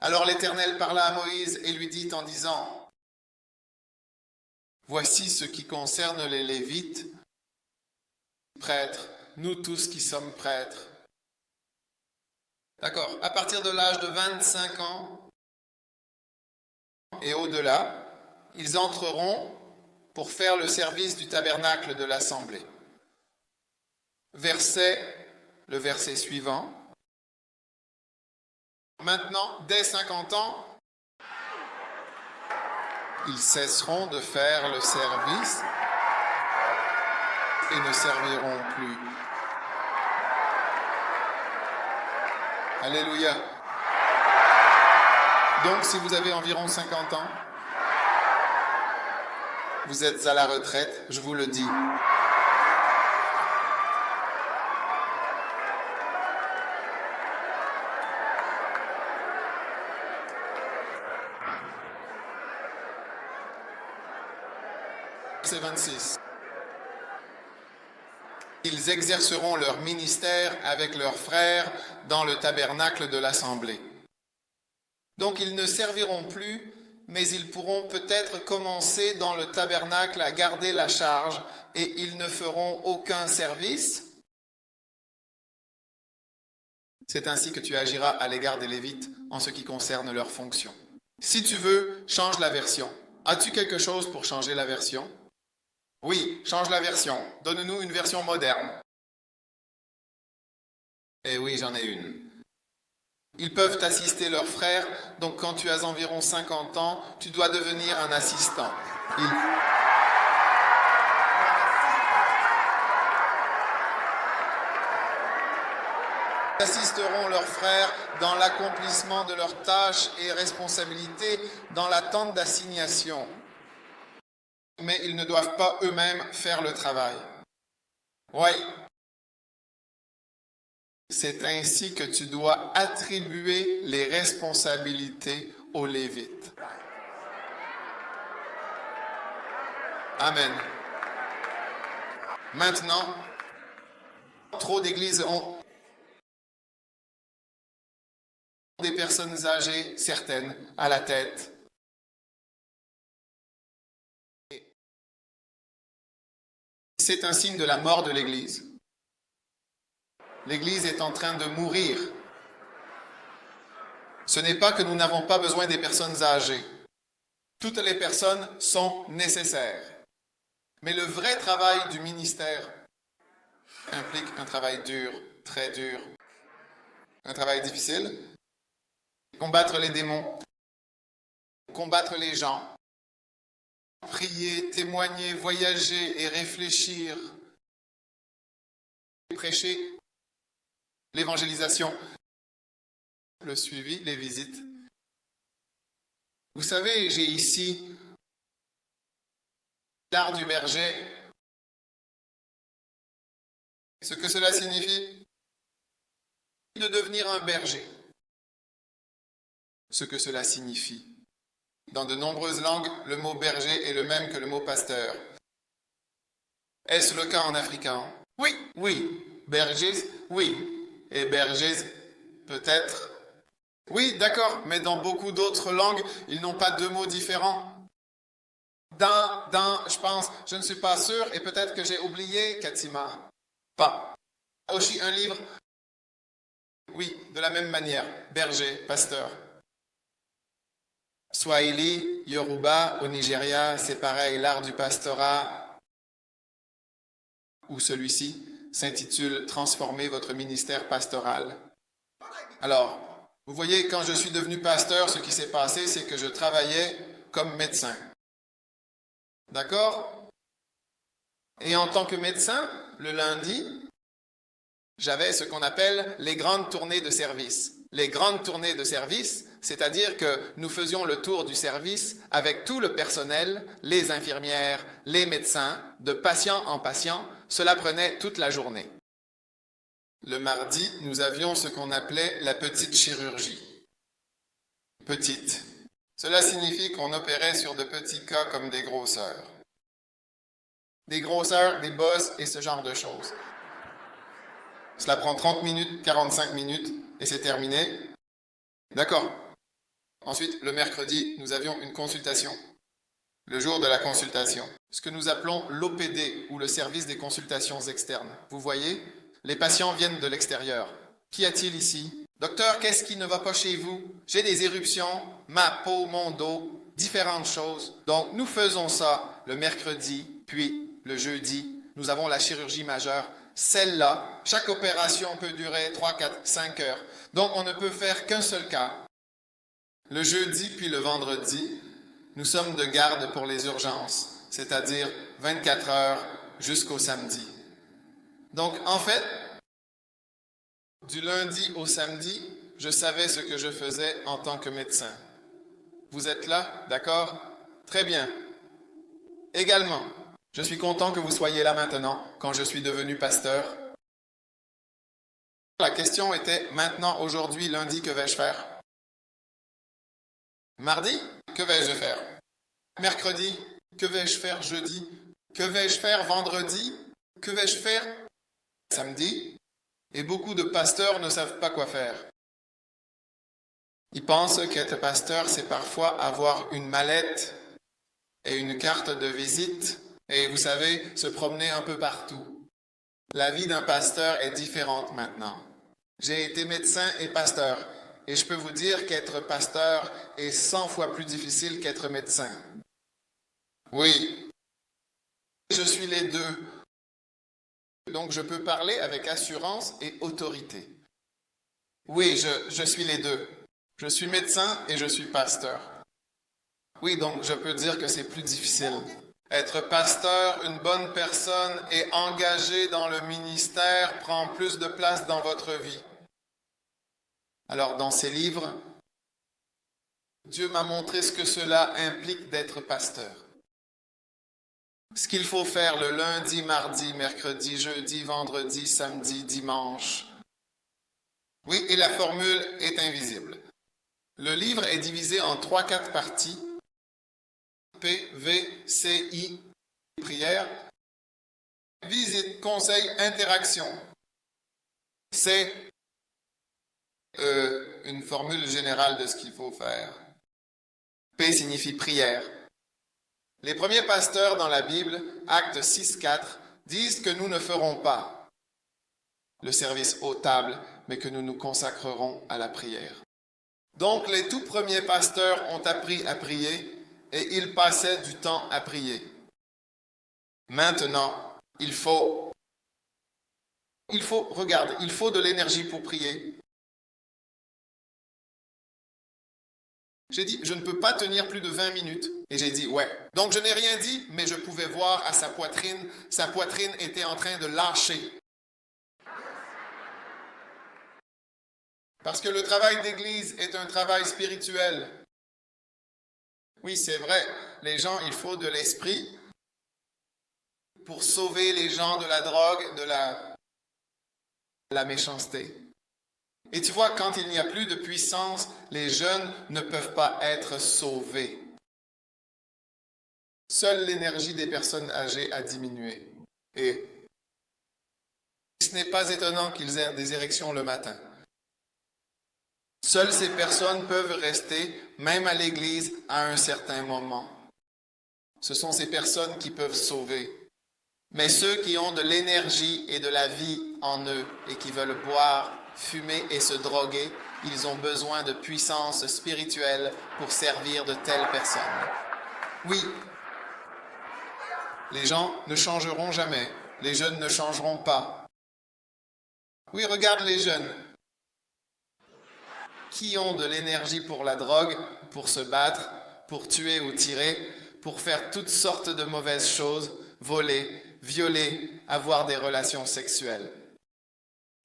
Alors l'Éternel parla à Moïse et lui dit en disant, voici ce qui concerne les Lévites, prêtres, nous tous qui sommes prêtres. D'accord, à partir de l'âge de 25 ans et au-delà, ils entreront pour faire le service du tabernacle de l'assemblée. Le verset suivant. Maintenant, dès 50 ans, ils cesseront de faire le service et ne serviront plus. Alléluia. Donc, si vous avez environ 50 ans, vous êtes à la retraite, je vous le dis. Verset 26. Ils exerceront leur ministère avec leurs frères dans le tabernacle de l'assemblée. Donc ils ne serviront plus, mais ils pourront peut-être commencer dans le tabernacle à garder la charge et ils ne feront aucun service. C'est ainsi que tu agiras à l'égard des Lévites en ce qui concerne leurs fonctions. Si tu veux, change la version. As-tu quelque chose pour changer la version? Oui, change la version. Donne-nous une version moderne. Eh oui, j'en ai une. Ils peuvent assister leurs frères, donc quand tu as environ 50 ans, tu dois devenir un assistant. Ils assisteront leurs frères dans l'accomplissement de leurs tâches et responsabilités dans la tente d'assignation. Mais ils ne doivent pas eux-mêmes faire le travail. Oui. C'est ainsi que tu dois attribuer les responsabilités aux Lévites. Amen. Maintenant, trop d'églises ont des personnes âgées, certaines, à la tête. C'est un signe de la mort de l'Église. L'Église est en train de mourir. Ce n'est pas que nous n'avons pas besoin des personnes âgées. Toutes les personnes sont nécessaires. Mais le vrai travail du ministère implique un travail dur, très dur. Un travail difficile. Combattre les démons. Combattre les gens. Prier, témoigner, voyager et réfléchir. Prêcher. L'évangélisation, le suivi, les visites. Vous savez, j'ai ici l'art du berger. Ce que cela signifie, de devenir un berger. Ce que cela signifie. Dans de nombreuses langues, le mot berger est le même que le mot pasteur. Est-ce le cas en africain? Oui, oui. Berger, oui. Et bergers, peut-être. Oui, d'accord, mais dans beaucoup d'autres langues, ils n'ont pas deux mots différents. Je pense, je ne suis pas sûr, et peut-être que j'ai oublié, Katima. Pas. Aussi un livre. Oui, de la même manière. Berger, pasteur. Swahili, Yoruba, au Nigeria, c'est pareil, l'art du pastorat. Ou celui-ci s'intitule « Transformer votre ministère pastoral ». Alors, vous voyez, quand je suis devenu pasteur, ce qui s'est passé, c'est que je travaillais comme médecin. D'accord? Et en tant que médecin, le lundi, j'avais ce qu'on appelle les grandes tournées de service. Les grandes tournées de service, c'est-à-dire que nous faisions le tour du service avec tout le personnel, les infirmières, les médecins, de patient en patient. Cela prenait toute la journée. Le mardi, nous avions ce qu'on appelait la petite chirurgie. Petite. Cela signifie qu'on opérait sur de petits cas comme des grosseurs. Des grosseurs, des bosses et ce genre de choses. Cela prend 30 minutes, 45 minutes et c'est terminé. D'accord. Ensuite, le mercredi, nous avions une consultation. Le jour de la consultation. Ce que nous appelons l'OPD ou le service des consultations externes. Vous voyez, les patients viennent de l'extérieur. Qu'y a-t-il ici? Docteur, qu'est-ce qui ne va pas chez vous? J'ai des éruptions, ma peau, mon dos, différentes choses. Donc, nous faisons ça le mercredi, puis le jeudi. Nous avons la chirurgie majeure. Celle-là, chaque opération peut durer 3, 4, 5 heures. Donc, on ne peut faire qu'un seul cas. Le jeudi puis le vendredi, nous sommes de garde pour les urgences, c'est-à-dire 24 heures jusqu'au samedi. Donc, en fait, du lundi au samedi, je savais ce que je faisais en tant que médecin. Vous êtes là, d'accord? Très bien. Également, je suis content que vous soyez là maintenant, quand je suis devenu pasteur. La question était, maintenant, aujourd'hui, lundi, que vais-je faire? Mardi, que vais-je faire? Mercredi, que vais-je faire jeudi? Que vais-je faire vendredi? Que vais-je faire samedi? Et beaucoup de pasteurs ne savent pas quoi faire. Ils pensent qu'être pasteur, c'est parfois avoir une mallette et une carte de visite et, vous savez, se promener un peu partout. La vie d'un pasteur est différente maintenant. J'ai été médecin et pasteur et je peux vous dire qu'être pasteur est 100 fois plus difficile qu'être médecin. Oui, je suis les deux. Donc je peux parler avec assurance et autorité. Oui, je suis les deux. Je suis médecin et je suis pasteur. Oui, donc je peux dire que c'est plus difficile. Être pasteur, une bonne personne et engagé dans le ministère prend plus de place dans votre vie. Alors dans ces livres, Dieu m'a montré ce que cela implique d'être pasteur. Ce qu'il faut faire le lundi, mardi, mercredi, jeudi, vendredi, samedi, dimanche. Oui, et la formule est invisible. Le livre est divisé en 3-4 parties. P, V, C, I, prière. Visite, conseil, interaction. C'est une formule générale de ce qu'il faut faire. P signifie prière. Les premiers pasteurs dans la Bible, Actes 6-4, disent que nous ne ferons pas le service aux tables, mais que nous nous consacrerons à la prière. Donc les tout premiers pasteurs ont appris à prier et ils passaient du temps à prier. Maintenant, il faut de l'énergie pour prier. J'ai dit, je ne peux pas tenir plus de 20 minutes. Et j'ai dit, ouais. Donc je n'ai rien dit, mais je pouvais voir à sa poitrine était en train de lâcher. Parce que le travail d'église est un travail spirituel. Oui, c'est vrai, les gens, il faut de l'esprit pour sauver les gens de la drogue, de la méchanceté. Et tu vois, quand il n'y a plus de puissance, les jeunes ne peuvent pas être sauvés. Seule l'énergie des personnes âgées a diminué. Et ce n'est pas étonnant qu'ils aient des érections le matin. Seules ces personnes peuvent rester, même à l'église, à un certain moment. Ce sont ces personnes qui peuvent sauver. Mais ceux qui ont de l'énergie et de la vie en eux et qui veulent boire, fumer et se droguer, ils ont besoin de puissance spirituelle pour servir de telles personnes. Oui, les gens ne changeront jamais. Les jeunes ne changeront pas. Oui, regarde les jeunes qui ont de l'énergie pour la drogue, pour se battre, pour tuer ou tirer, pour faire toutes sortes de mauvaises choses, voler, violer, avoir des relations sexuelles.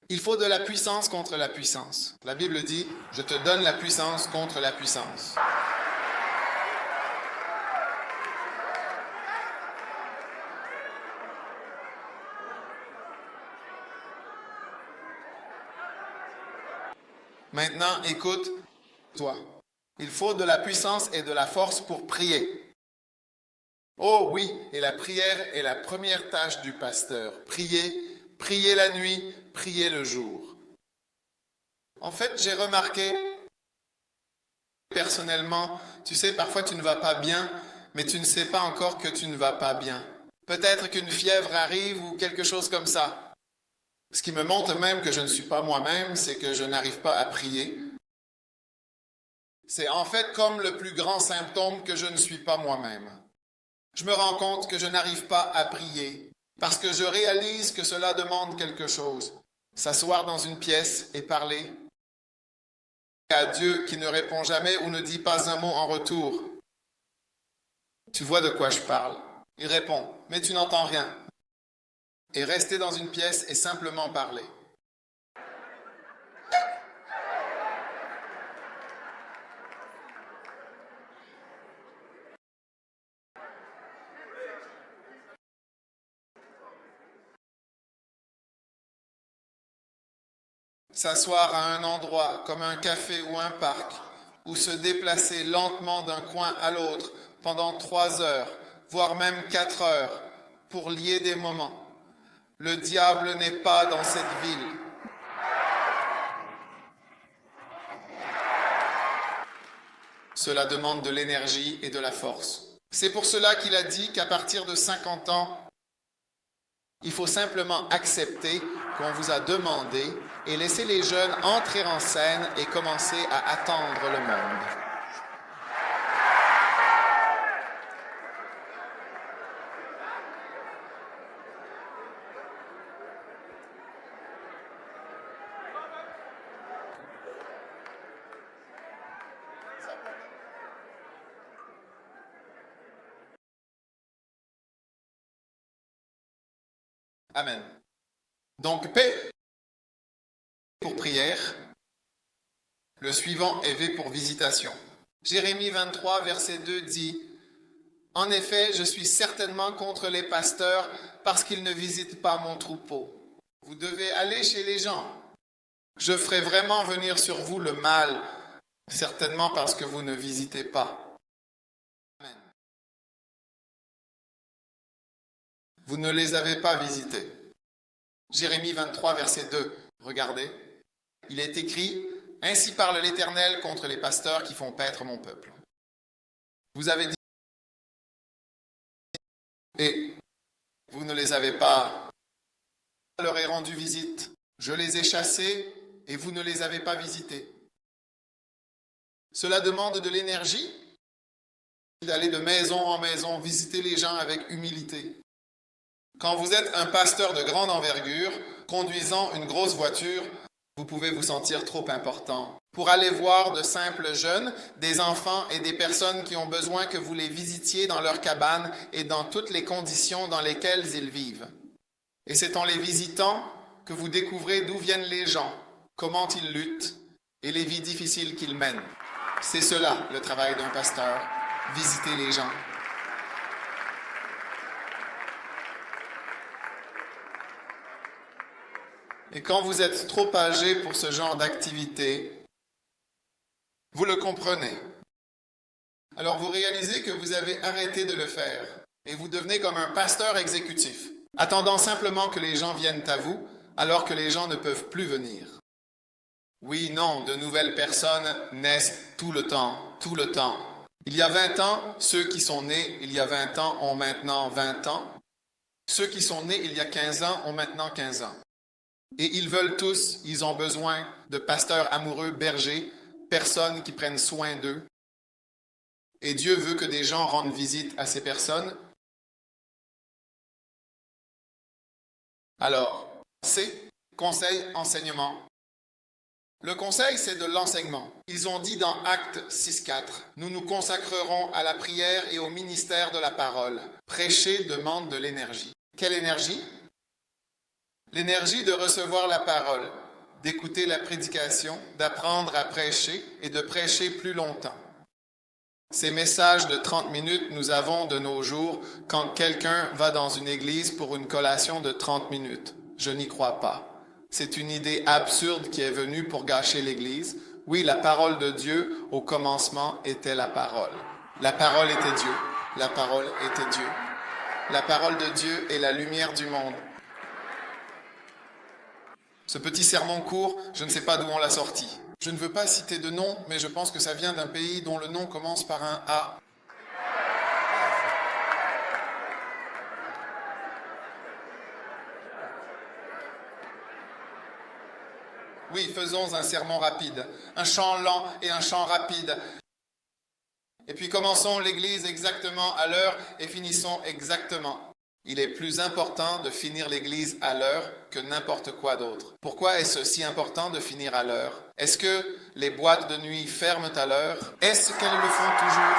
Il faut de la puissance contre la puissance. La Bible dit, je te donne la puissance contre la puissance. Maintenant, écoute-toi. Il faut de la puissance et de la force pour prier. Oh oui, et la prière est la première tâche du pasteur. Prier la nuit, prier le jour. En fait, j'ai remarqué, personnellement, tu sais, parfois tu ne vas pas bien, mais tu ne sais pas encore que tu ne vas pas bien. Peut-être qu'une fièvre arrive ou quelque chose comme ça. Ce qui me montre même que je ne suis pas moi-même, c'est que je n'arrive pas à prier. C'est en fait comme le plus grand symptôme que je ne suis pas moi-même. Je me rends compte que je n'arrive pas à prier parce que je réalise que cela demande quelque chose. S'asseoir dans une pièce et parler à Dieu qui ne répond jamais ou ne dit pas un mot en retour. Tu vois de quoi je parle. Il répond, mais tu n'entends rien. Et rester dans une pièce et simplement parler. S'asseoir à un endroit comme un café ou un parc, ou se déplacer lentement d'un coin à l'autre pendant 3 heures, voire même 4 heures, pour lier des moments. Le diable n'est pas dans cette ville. Cela demande de l'énergie et de la force. C'est pour cela qu'il a dit qu'à partir de 50 ans, il faut simplement accepter qu'on vous a demandé et laisser les jeunes entrer en scène et commencer à attendre le monde. Amen. Donc, paix pour prière. Le suivant est V pour visitation. Jérémie 23, verset 2 dit « En effet, je suis certainement contre les pasteurs parce qu'ils ne visitent pas mon troupeau. Vous devez aller chez les gens. Je ferai vraiment venir sur vous le mal, certainement parce que vous ne visitez pas. Amen. Vous ne les avez pas visités. » Jérémie 23, verset 2. Regardez. Il est écrit « Ainsi parle l'Éternel contre les pasteurs qui font paître mon peuple. » Vous avez dit et vous ne les avez pas. Je leur ai rendu visite. Je les ai chassés et vous ne les avez pas visités. Cela demande de l'énergie d'aller de maison en maison, visiter les gens avec humilité. Quand vous êtes un pasteur de grande envergure, conduisant une grosse voiture, vous pouvez vous sentir trop important. Pour aller voir de simples jeunes, des enfants et des personnes qui ont besoin que vous les visitiez dans leur cabane et dans toutes les conditions dans lesquelles ils vivent. Et c'est en les visitant que vous découvrez d'où viennent les gens, comment ils luttent et les vies difficiles qu'ils mènent. C'est cela le travail d'un pasteur, visiter les gens. Et quand vous êtes trop âgé pour ce genre d'activité, vous le comprenez. Alors vous réalisez que vous avez arrêté de le faire et vous devenez comme un pasteur exécutif, attendant simplement que les gens viennent à vous alors que les gens ne peuvent plus venir. Oui, non, de nouvelles personnes naissent tout le temps, tout le temps. Il y a 20 ans, ceux qui sont nés il y a 20 ans ont maintenant 20 ans. Ceux qui sont nés il y a 15 ans ont maintenant 15 ans. Et ils veulent tous, ils ont besoin de pasteurs amoureux, bergers, personnes qui prennent soin d'eux. Et Dieu veut que des gens rendent visite à ces personnes. Alors, c'est conseil, enseignement. Le conseil, c'est de l'enseignement. Ils ont dit dans Actes 6.4, « Nous nous consacrerons à la prière et au ministère de la parole. Prêcher demande de l'énergie. » Quelle énergie? L'énergie de recevoir la parole, d'écouter la prédication, d'apprendre à prêcher et de prêcher plus longtemps. Ces messages de 30 minutes, nous avons de nos jours quand quelqu'un va dans une église pour une collation de 30 minutes. Je n'y crois pas. C'est une idée absurde qui est venue pour gâcher l'église. Oui, la parole de Dieu, au commencement, était la parole. La parole était Dieu. La parole était Dieu. La parole de Dieu est la lumière du monde. Ce petit sermon court, je ne sais pas d'où on l'a sorti. Je ne veux pas citer de nom, mais je pense que ça vient d'un pays dont le nom commence par un A. Oui, faisons un sermon rapide, un chant lent et un chant rapide. Et puis commençons l'église exactement à l'heure et finissons exactement. Il est plus important de finir l'église à l'heure que n'importe quoi d'autre. Pourquoi est-ce si important de finir à l'heure? Est-ce que les boîtes de nuit ferment à l'heure? Est-ce qu'elles le font toujours?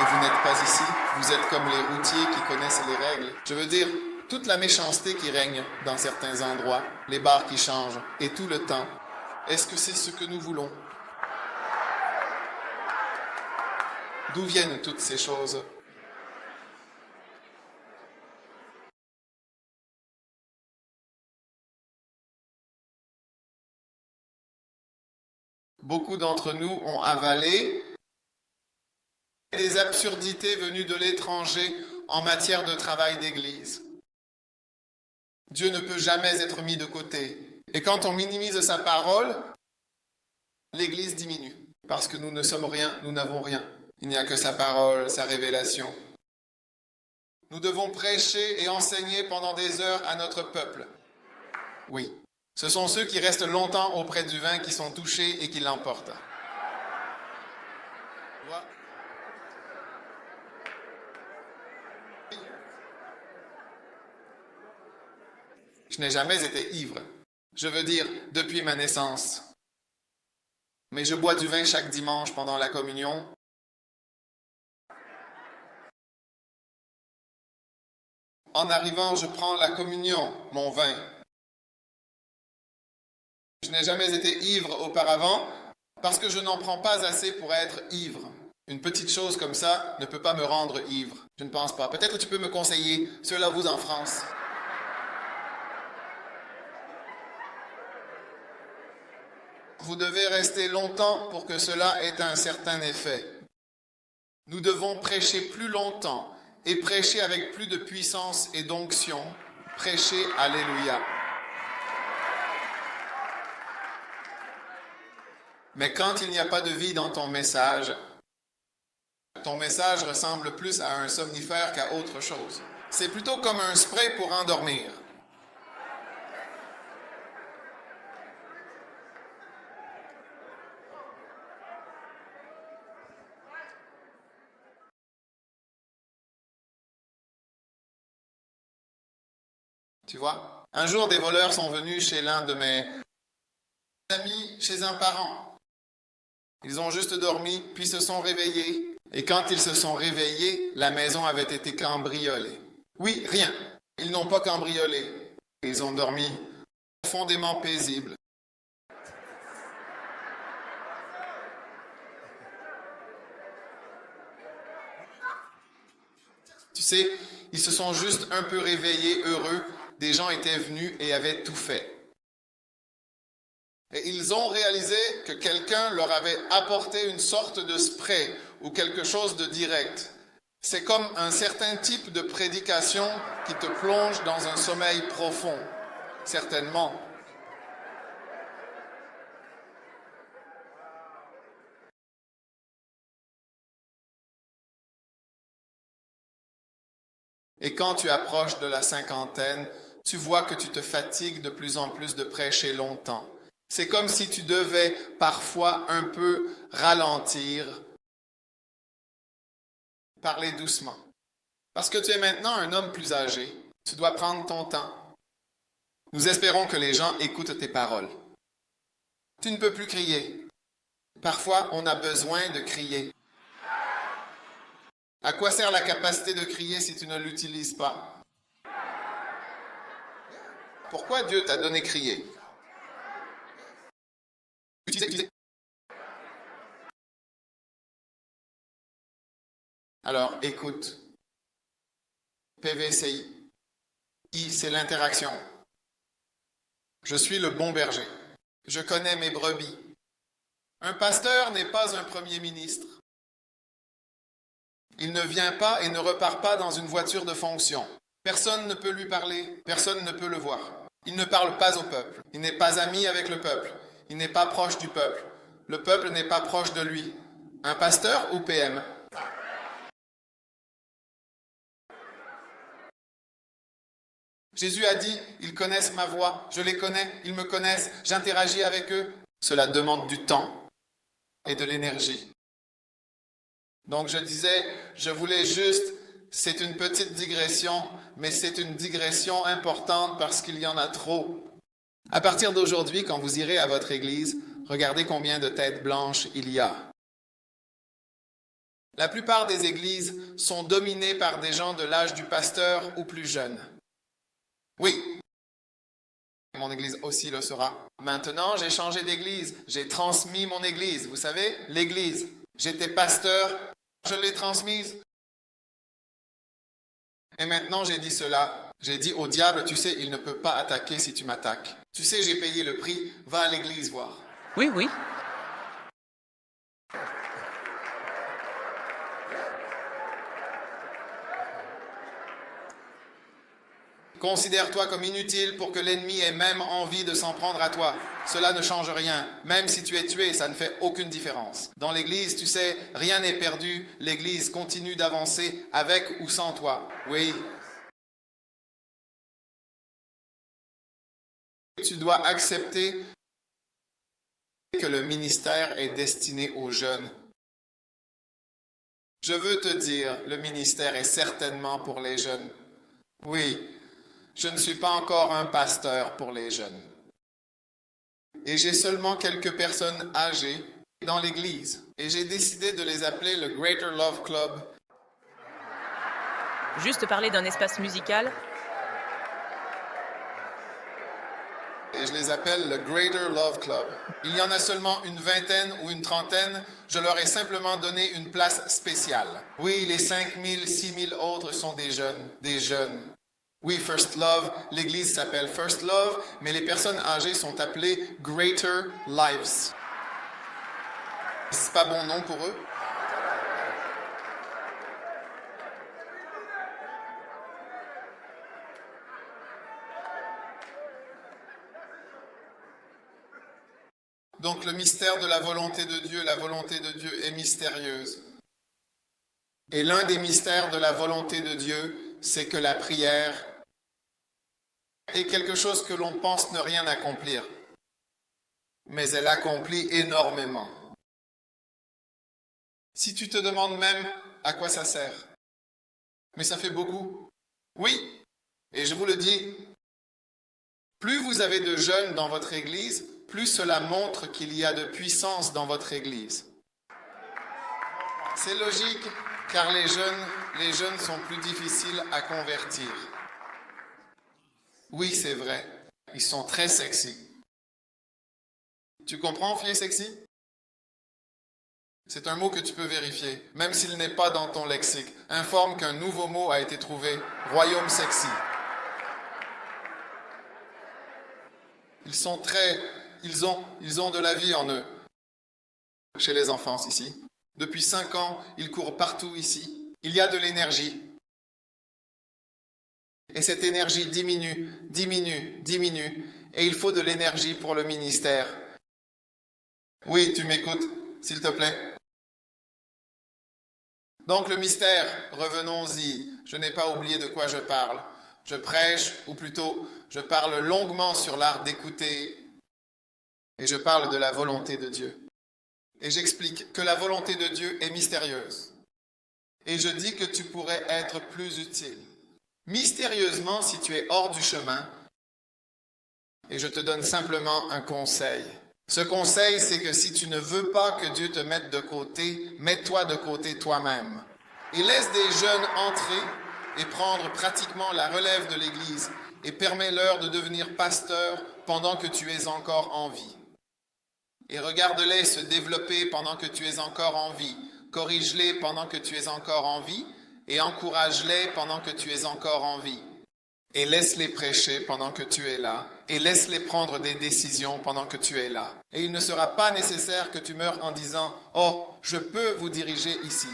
Et vous n'êtes pas ici? Vous êtes comme les routiers qui connaissent les règles. Je veux dire, toute la méchanceté qui règne dans certains endroits, les bars qui changent, et tout le temps. Est-ce que c'est ce que nous voulons? D'où viennent toutes ces choses? Beaucoup d'entre nous ont avalé des absurdités venues de l'étranger en matière de travail d'église. Dieu ne peut jamais être mis de côté. Et quand on minimise sa parole, l'Église diminue. Parce que nous ne sommes rien, nous n'avons rien. Il n'y a que sa parole, sa révélation. Nous devons prêcher et enseigner pendant des heures à notre peuple. Oui, ce sont ceux qui restent longtemps auprès du vin qui sont touchés et qui l'emportent. Je n'ai jamais été ivre. Je veux dire, depuis ma naissance. Mais je bois du vin chaque dimanche pendant la communion. En arrivant, je prends la communion, mon vin. Je n'ai jamais été ivre auparavant parce que je n'en prends pas assez pour être ivre. Une petite chose comme ça ne peut pas me rendre ivre. Je ne pense pas. Peut-être tu peux me conseiller, ceux-là vous en France. Vous devez rester longtemps pour que cela ait un certain effet. Nous devons prêcher plus longtemps et prêcher avec plus de puissance et d'onction. Prêcher Alléluia. Mais quand il n'y a pas de vie dans ton message ressemble plus à un somnifère qu'à autre chose. C'est plutôt comme un spray pour endormir. Tu vois, un jour des voleurs sont venus chez l'un de mes amis, chez un parent. Ils ont juste dormi, puis se sont réveillés. Et quand ils se sont réveillés, la maison avait été cambriolée. Oui, rien. Ils n'ont pas cambriolé. Ils ont dormi profondément paisibles. Tu sais, ils se sont juste un peu réveillés, heureux. Des gens étaient venus et avaient tout fait. Et ils ont réalisé que quelqu'un leur avait apporté une sorte de spray ou quelque chose de direct. C'est comme un certain type de prédication qui te plonge dans un sommeil profond, certainement. Et quand tu approches de la cinquantaine, tu vois que tu te fatigues de plus en plus de prêcher longtemps. C'est comme si tu devais parfois un peu ralentir, parler doucement. Parce que tu es maintenant un homme plus âgé, tu dois prendre ton temps. Nous espérons que les gens écoutent tes paroles. Tu ne peux plus crier. Parfois, on a besoin de crier. À quoi sert la capacité de crier si tu ne l'utilises pas? Pourquoi Dieu t'a donné crier? Utilisez. Alors, écoute. PVCI. I, c'est l'interaction. Je suis le bon berger. Je connais mes brebis. Un pasteur n'est pas un premier ministre. Il ne vient pas et ne repart pas dans une voiture de fonction. Personne ne peut lui parler, personne ne peut le voir. Il ne parle pas au peuple. Il n'est pas ami avec le peuple. Il n'est pas proche du peuple. Le peuple n'est pas proche de lui. Un pasteur ou PM? Jésus a dit, ils connaissent ma voix, je les connais, ils me connaissent, j'interagis avec eux. Cela demande du temps et de l'énergie. Donc je disais, je voulais juste, c'est une petite digression, mais c'est une digression importante parce qu'il y en a trop. À partir d'aujourd'hui, quand vous irez à votre église, regardez combien de têtes blanches il y a. La plupart des églises sont dominées par des gens de l'âge du pasteur ou plus jeunes. Oui, mon église aussi le sera. Maintenant, j'ai changé d'église, j'ai transmis mon église. Vous savez, l'église. J'étais pasteur, je l'ai transmise. Et maintenant, j'ai dit cela. J'ai dit au diable, tu sais, il ne peut pas attaquer si tu m'attaques. Tu sais, j'ai payé le prix, va à l'église voir.
Oui, oui.
Considère-toi comme inutile pour que l'ennemi ait même envie de s'en prendre à toi. Cela ne change rien. Même si tu es tué, ça ne fait aucune différence. Dans l'Église, tu sais, rien n'est perdu. L'Église continue d'avancer avec ou sans toi. Oui. Tu dois accepter que le ministère est destiné aux jeunes. Je veux te dire, le ministère est certainement pour les jeunes. Oui, je ne suis pas encore un pasteur pour les jeunes. Et j'ai seulement quelques personnes âgées dans l'Église. Et j'ai décidé de les appeler le Greater Love Club.
Juste parler d'un espace musical.
Et je les appelle le Greater Love Club. Il y en a seulement une vingtaine ou une trentaine. Je leur ai simplement donné une place spéciale. Oui, les 5000, 6000 autres sont des jeunes. Des jeunes. Oui, First Love, l'église s'appelle First Love, mais les personnes âgées sont appelées Greater Lives. C'est pas bon nom pour eux? Donc le mystère de la volonté de Dieu est mystérieuse. Et l'un des mystères de la volonté de Dieu, c'est que la prière est quelque chose que l'on pense ne rien accomplir. Mais elle accomplit énormément. Si tu te demandes même à quoi ça sert, mais ça fait beaucoup. Oui, et je vous le dis, plus vous avez de jeunes dans votre église, plus cela montre qu'il y a de puissance dans votre église. C'est logique, car les jeunes sont plus difficiles à convertir. Oui, c'est vrai, ils sont très sexy. Tu comprends, fille sexy? C'est un mot que tu peux vérifier, même s'il n'est pas dans ton lexique. Informe qu'un nouveau mot a été trouvé, royaume sexy. Ils ont de la vie en eux. Chez les enfants ici. Depuis 5 ans, ils courent partout ici. Il y a de l'énergie. Et cette énergie diminue. Et il faut de l'énergie pour le ministère. Oui, tu m'écoutes, s'il te plaît. Donc le mystère, revenons-y. Je n'ai pas oublié de quoi je parle. Je prêche, ou plutôt, je parle longuement sur l'art d'écouter. Et je parle de la volonté de Dieu. Et j'explique que la volonté de Dieu est mystérieuse. Et je dis que tu pourrais être plus utile. Mystérieusement, si tu es hors du chemin, et je te donne simplement un conseil. Ce conseil, c'est que si tu ne veux pas que Dieu te mette de côté, mets-toi de côté toi-même. Et laisse des jeunes entrer et prendre pratiquement la relève de l'Église et permets-leur de devenir pasteurs pendant que tu es encore en vie. Et regarde-les se développer pendant que tu es encore en vie. Corrige-les pendant que tu es encore en vie et encourage-les pendant que tu es encore en vie. Et laisse-les prêcher pendant que tu es là. Et laisse-les prendre des décisions pendant que tu es là. Et il ne sera pas nécessaire que tu meures en disant « Oh, je peux vous diriger ici. »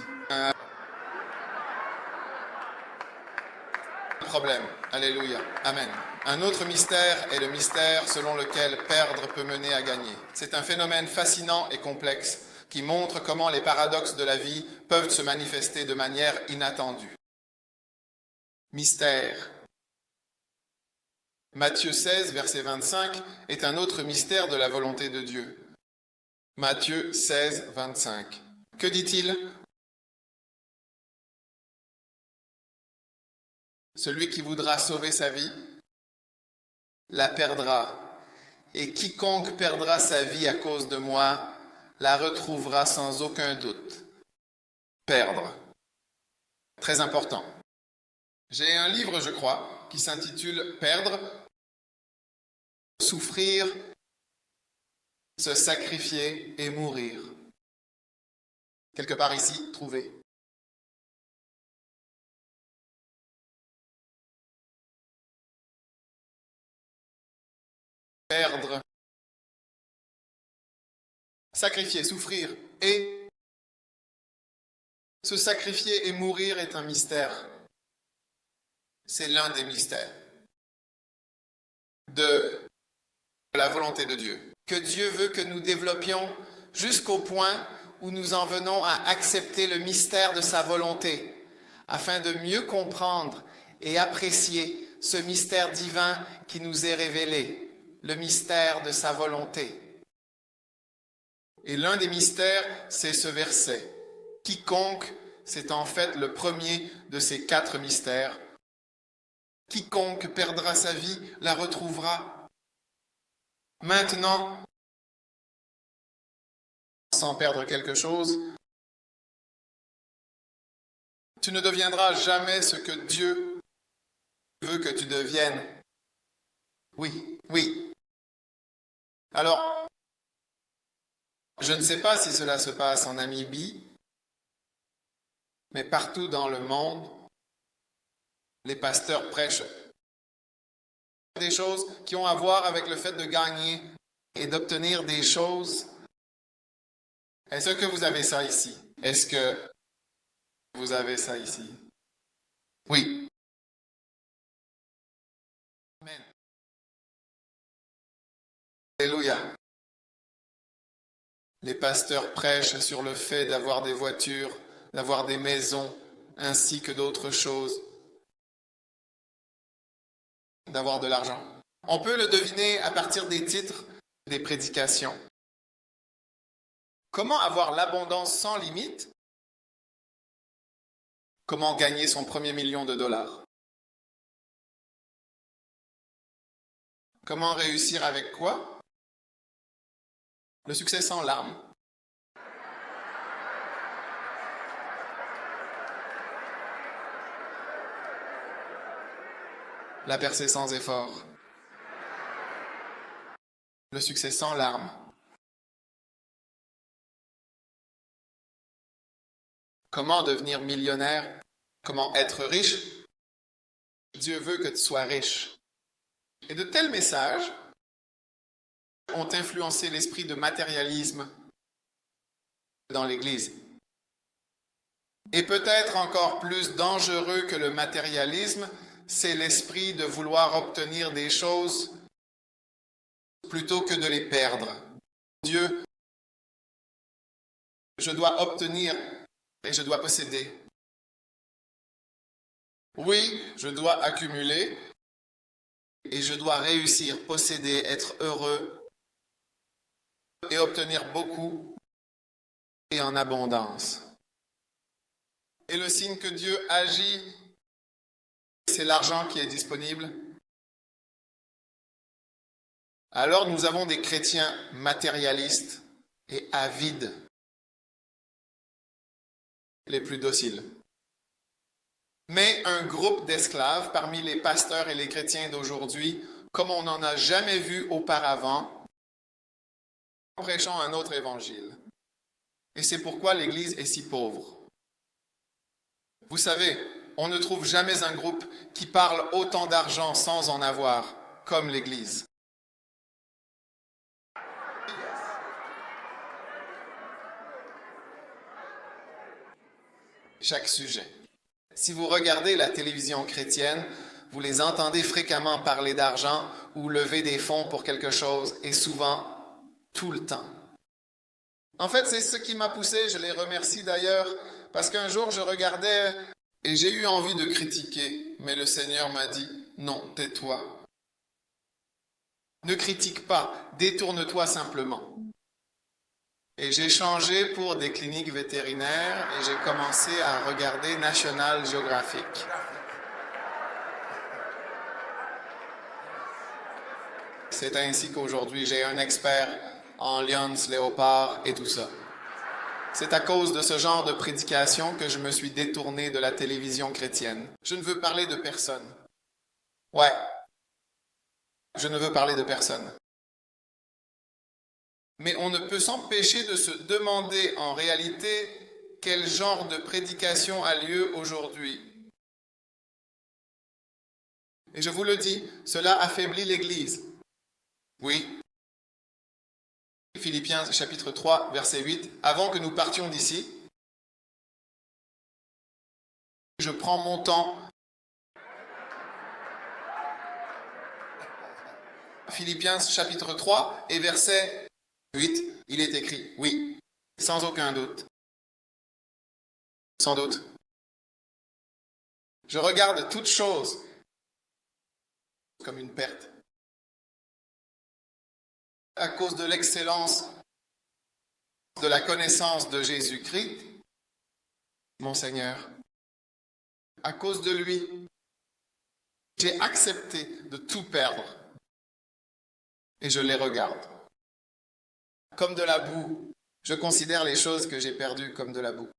Problème. Alléluia. Amen. Un autre mystère est le mystère selon lequel perdre peut mener à gagner. C'est un phénomène fascinant et complexe qui montre comment les paradoxes de la vie peuvent se manifester de manière inattendue. Mystère. Matthieu 16, verset 25, est un autre mystère de la volonté de Dieu. Matthieu 16, 25. Que dit-il? Celui qui voudra sauver sa vie la perdra. Et quiconque perdra sa vie à cause de moi la retrouvera sans aucun doute. Perdre. Très important. J'ai un livre, je crois, qui s'intitule « Perdre, souffrir, se sacrifier et mourir ». Quelque part ici, trouvé. Perdre, sacrifier, souffrir et se sacrifier et mourir est un mystère. C'est l'un des mystères. de la volonté de Dieu. Que Dieu veut que nous développions jusqu'au point où nous en venons à accepter le mystère de sa volonté, afin de mieux comprendre et apprécier ce mystère divin qui nous est révélé, le mystère de sa volonté. Et l'un des mystères, c'est ce verset. Quiconque, c'est en fait le premier de ces 4 mystères. Quiconque perdra sa vie la retrouvera. Maintenant, sans perdre quelque chose, tu ne deviendras jamais ce que Dieu veut que tu deviennes. Oui, oui. Alors, je ne sais pas si cela se passe en Namibie, mais partout dans le monde, les pasteurs prêchent des choses qui ont à voir avec le fait de gagner et d'obtenir des choses. Est-ce que vous avez ça ici? Est-ce que vous avez ça ici? Oui. Amen. Alléluia. Les pasteurs prêchent sur le fait d'avoir des voitures, d'avoir des maisons, ainsi que d'autres choses, d'avoir de l'argent. On peut le deviner à partir des titres des prédications. Comment avoir l'abondance sans limite? Comment gagner son premier million de dollars? Comment réussir avec quoi? Le succès sans larmes. La percée sans effort. Le succès sans larmes. Comment devenir millionnaire? Comment être riche? Dieu veut que tu sois riche. Et de tels messages ont influencé l'esprit de matérialisme dans l'Église. Et peut-être encore plus dangereux que le matérialisme, c'est l'esprit de vouloir obtenir des choses plutôt que de les perdre. Dieu, je dois obtenir et je dois posséder. Oui, je dois accumuler et je dois réussir, posséder, être heureux et obtenir beaucoup et en abondance. Et le signe que Dieu agit, c'est l'argent qui est disponible. Alors nous avons des chrétiens matérialistes et avides, les plus dociles. Mais un groupe d'esclaves parmi les pasteurs et les chrétiens d'aujourd'hui, comme on n'en a jamais vu auparavant, prêchant un autre évangile. Et c'est pourquoi l'Église est si pauvre. Vous savez, on ne trouve jamais un groupe qui parle autant d'argent sans en avoir, comme l'Église. Chaque sujet. Si vous regardez la télévision chrétienne, vous les entendez fréquemment parler d'argent ou lever des fonds pour quelque chose, et souvent, tout le temps. En fait, c'est ce qui m'a poussé, je les remercie d'ailleurs, parce qu'un jour, je regardais et j'ai eu envie de critiquer, mais le Seigneur m'a dit, non, tais-toi. Ne critique pas, détourne-toi simplement. Et j'ai changé pour des cliniques vétérinaires et j'ai commencé à regarder National Geographic. C'est ainsi qu'aujourd'hui, j'ai un expert en lions, léopards et tout ça. C'est à cause de ce genre de prédication que je me suis détourné de la télévision chrétienne. Je ne veux parler de personne. Ouais, je ne veux parler de personne. Mais on ne peut s'empêcher de se demander en réalité quel genre de prédication a lieu aujourd'hui. Et je vous le dis, cela affaiblit l'Église. Oui. Philippiens chapitre 3, verset 8. Avant que nous partions d'ici, je prends mon temps Philippiens chapitre 3 et verset 8, il est écrit, oui, sans aucun doute. Sans doute. Je regarde toute chose comme une perte. À cause de l'excellence de la connaissance de Jésus-Christ, mon Seigneur. À cause de lui, j'ai accepté de tout perdre et je les regarde. Comme de la boue, je considère les choses que j'ai perdues comme de la boue.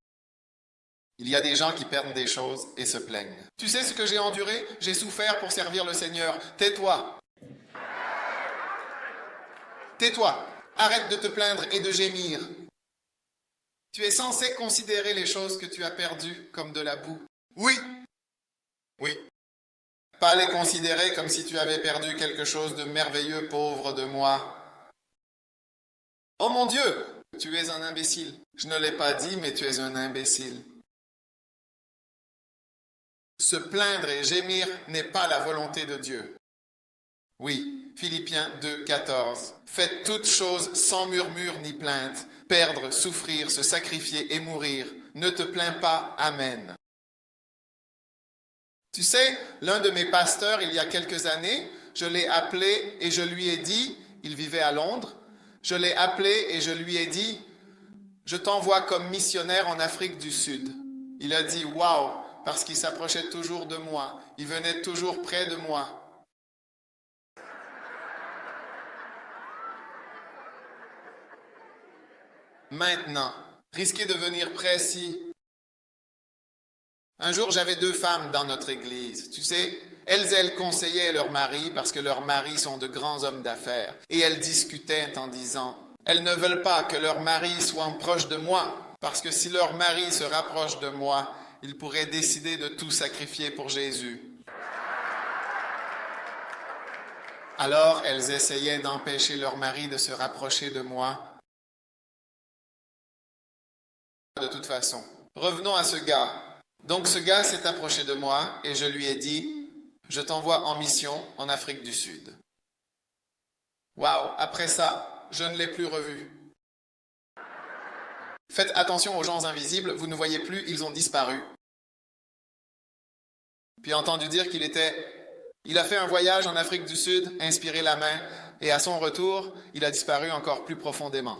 Il y a des gens qui perdent des choses et se plaignent. Tu sais ce que j'ai enduré? J'ai souffert pour servir le Seigneur. Tais-toi. Tais-toi. Arrête de te plaindre et de gémir. Tu es censé considérer les choses que tu as perdues comme de la boue. Oui. Oui. Pas les considérer comme si tu avais perdu quelque chose de merveilleux, pauvre de moi. Oh mon Dieu, tu es un imbécile. Je ne l'ai pas dit, mais tu es un imbécile. Se plaindre et gémir n'est pas la volonté de Dieu. Oui, Philippiens 2, 14. Faites toutes choses sans murmure ni plainte, perdre, souffrir, se sacrifier et mourir. Ne te plains pas, Amen. Tu sais, l'un de mes pasteurs, il y a quelques années, je l'ai appelé et je lui ai dit, il vivait à Londres, je l'ai appelé et je lui ai dit, je t'envoie comme missionnaire en Afrique du Sud. Il a dit, waouh, parce qu'il s'approchait toujours de moi, il venait toujours près de moi. Maintenant, risquez de venir précis. Un jour, j'avais 2 femmes dans notre église. Tu sais, elles conseillaient leurs maris parce que leurs maris sont de grands hommes d'affaires. Et elles discutaient en disant, elles ne veulent pas que leur mari soit proche de moi, parce que si leur mari se rapproche de moi, ils pourraient décider de tout sacrifier pour Jésus. Alors, elles essayaient d'empêcher leur mari de se rapprocher de moi. De toute façon, revenons à ce gars. Donc ce gars s'est approché de moi et je lui ai dit, je t'envoie en mission en Afrique du Sud. Waouh, après ça, je ne l'ai plus revu. Faites attention aux gens invisibles, vous ne voyez plus, ils ont disparu. Puis entendu dire il a fait un voyage en Afrique du Sud, inspiré la main, et à son retour, il a disparu encore plus profondément.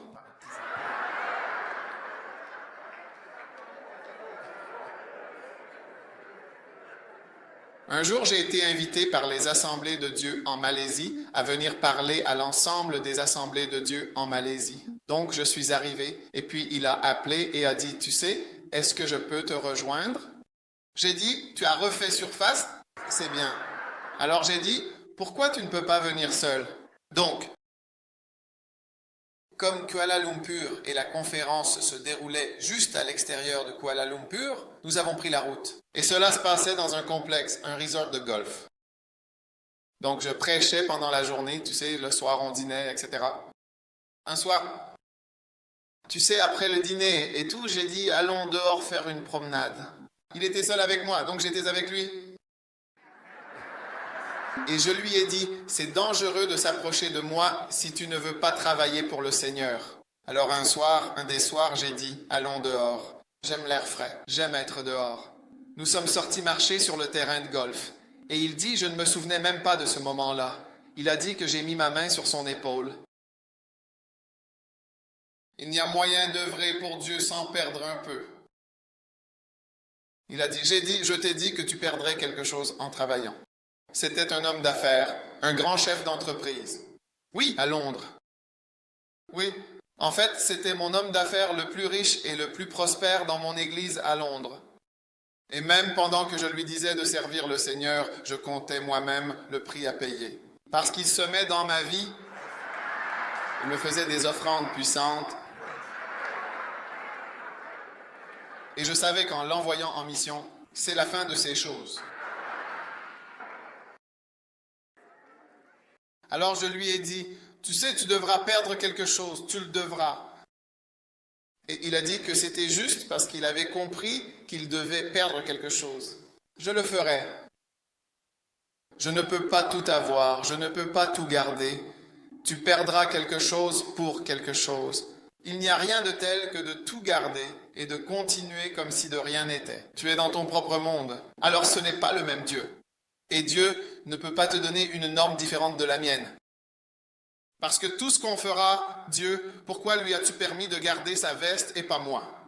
Un jour, j'ai été invité par les Assemblées de Dieu en Malaisie à venir parler à l'ensemble des Assemblées de Dieu en Malaisie. Donc, je suis arrivé et puis il a appelé et a dit, tu sais, est-ce que je peux te rejoindre? J'ai dit, tu as refait surface? C'est bien. Alors j'ai dit, pourquoi tu ne peux pas venir seul? Donc, comme Kuala Lumpur et la conférence se déroulaient juste à l'extérieur de Kuala Lumpur, nous avons pris la route. Et cela se passait dans un complexe, un resort de golf. Donc je prêchais pendant la journée, tu sais, le soir on dînait, etc. Un soir, tu sais, après le dîner et tout, j'ai dit, allons dehors faire une promenade. Il était seul avec moi, donc j'étais avec lui. Et je lui ai dit, c'est dangereux de s'approcher de moi si tu ne veux pas travailler pour le Seigneur. Alors un des soirs, j'ai dit, allons dehors. J'aime l'air frais, j'aime être dehors. Nous sommes sortis marcher sur le terrain de golf. Et il dit, je ne me souvenais même pas de ce moment-là. Il a dit que j'ai mis ma main sur son épaule. Il n'y a moyen d'œuvrer pour Dieu sans perdre un peu. Il a dit, je t'ai dit que tu perdrais quelque chose en travaillant. C'était un homme d'affaires, un grand chef d'entreprise. Oui, à Londres. Oui, en fait, c'était mon homme d'affaires le plus riche et le plus prospère dans mon église à Londres. Et même pendant que je lui disais de servir le Seigneur, je comptais moi-même le prix à payer. Parce qu'il semait dans ma vie, il me faisait des offrandes puissantes. Et je savais qu'en l'envoyant en mission, c'est la fin de ces choses. Alors je lui ai dit, tu sais, tu devras perdre quelque chose, tu le devras. Et il a dit que c'était juste parce qu'il avait compris qu'il devait perdre quelque chose. Je le ferai. Je ne peux pas tout avoir, je ne peux pas tout garder. Tu perdras quelque chose pour quelque chose. Il n'y a rien de tel que de tout garder et de continuer comme si de rien n'était. Tu es dans ton propre monde, alors ce n'est pas le même Dieu. Et Dieu ne peut pas te donner une norme différente de la mienne. Parce que tout ce qu'on fera, Dieu, pourquoi lui as-tu permis de garder sa veste et pas moi?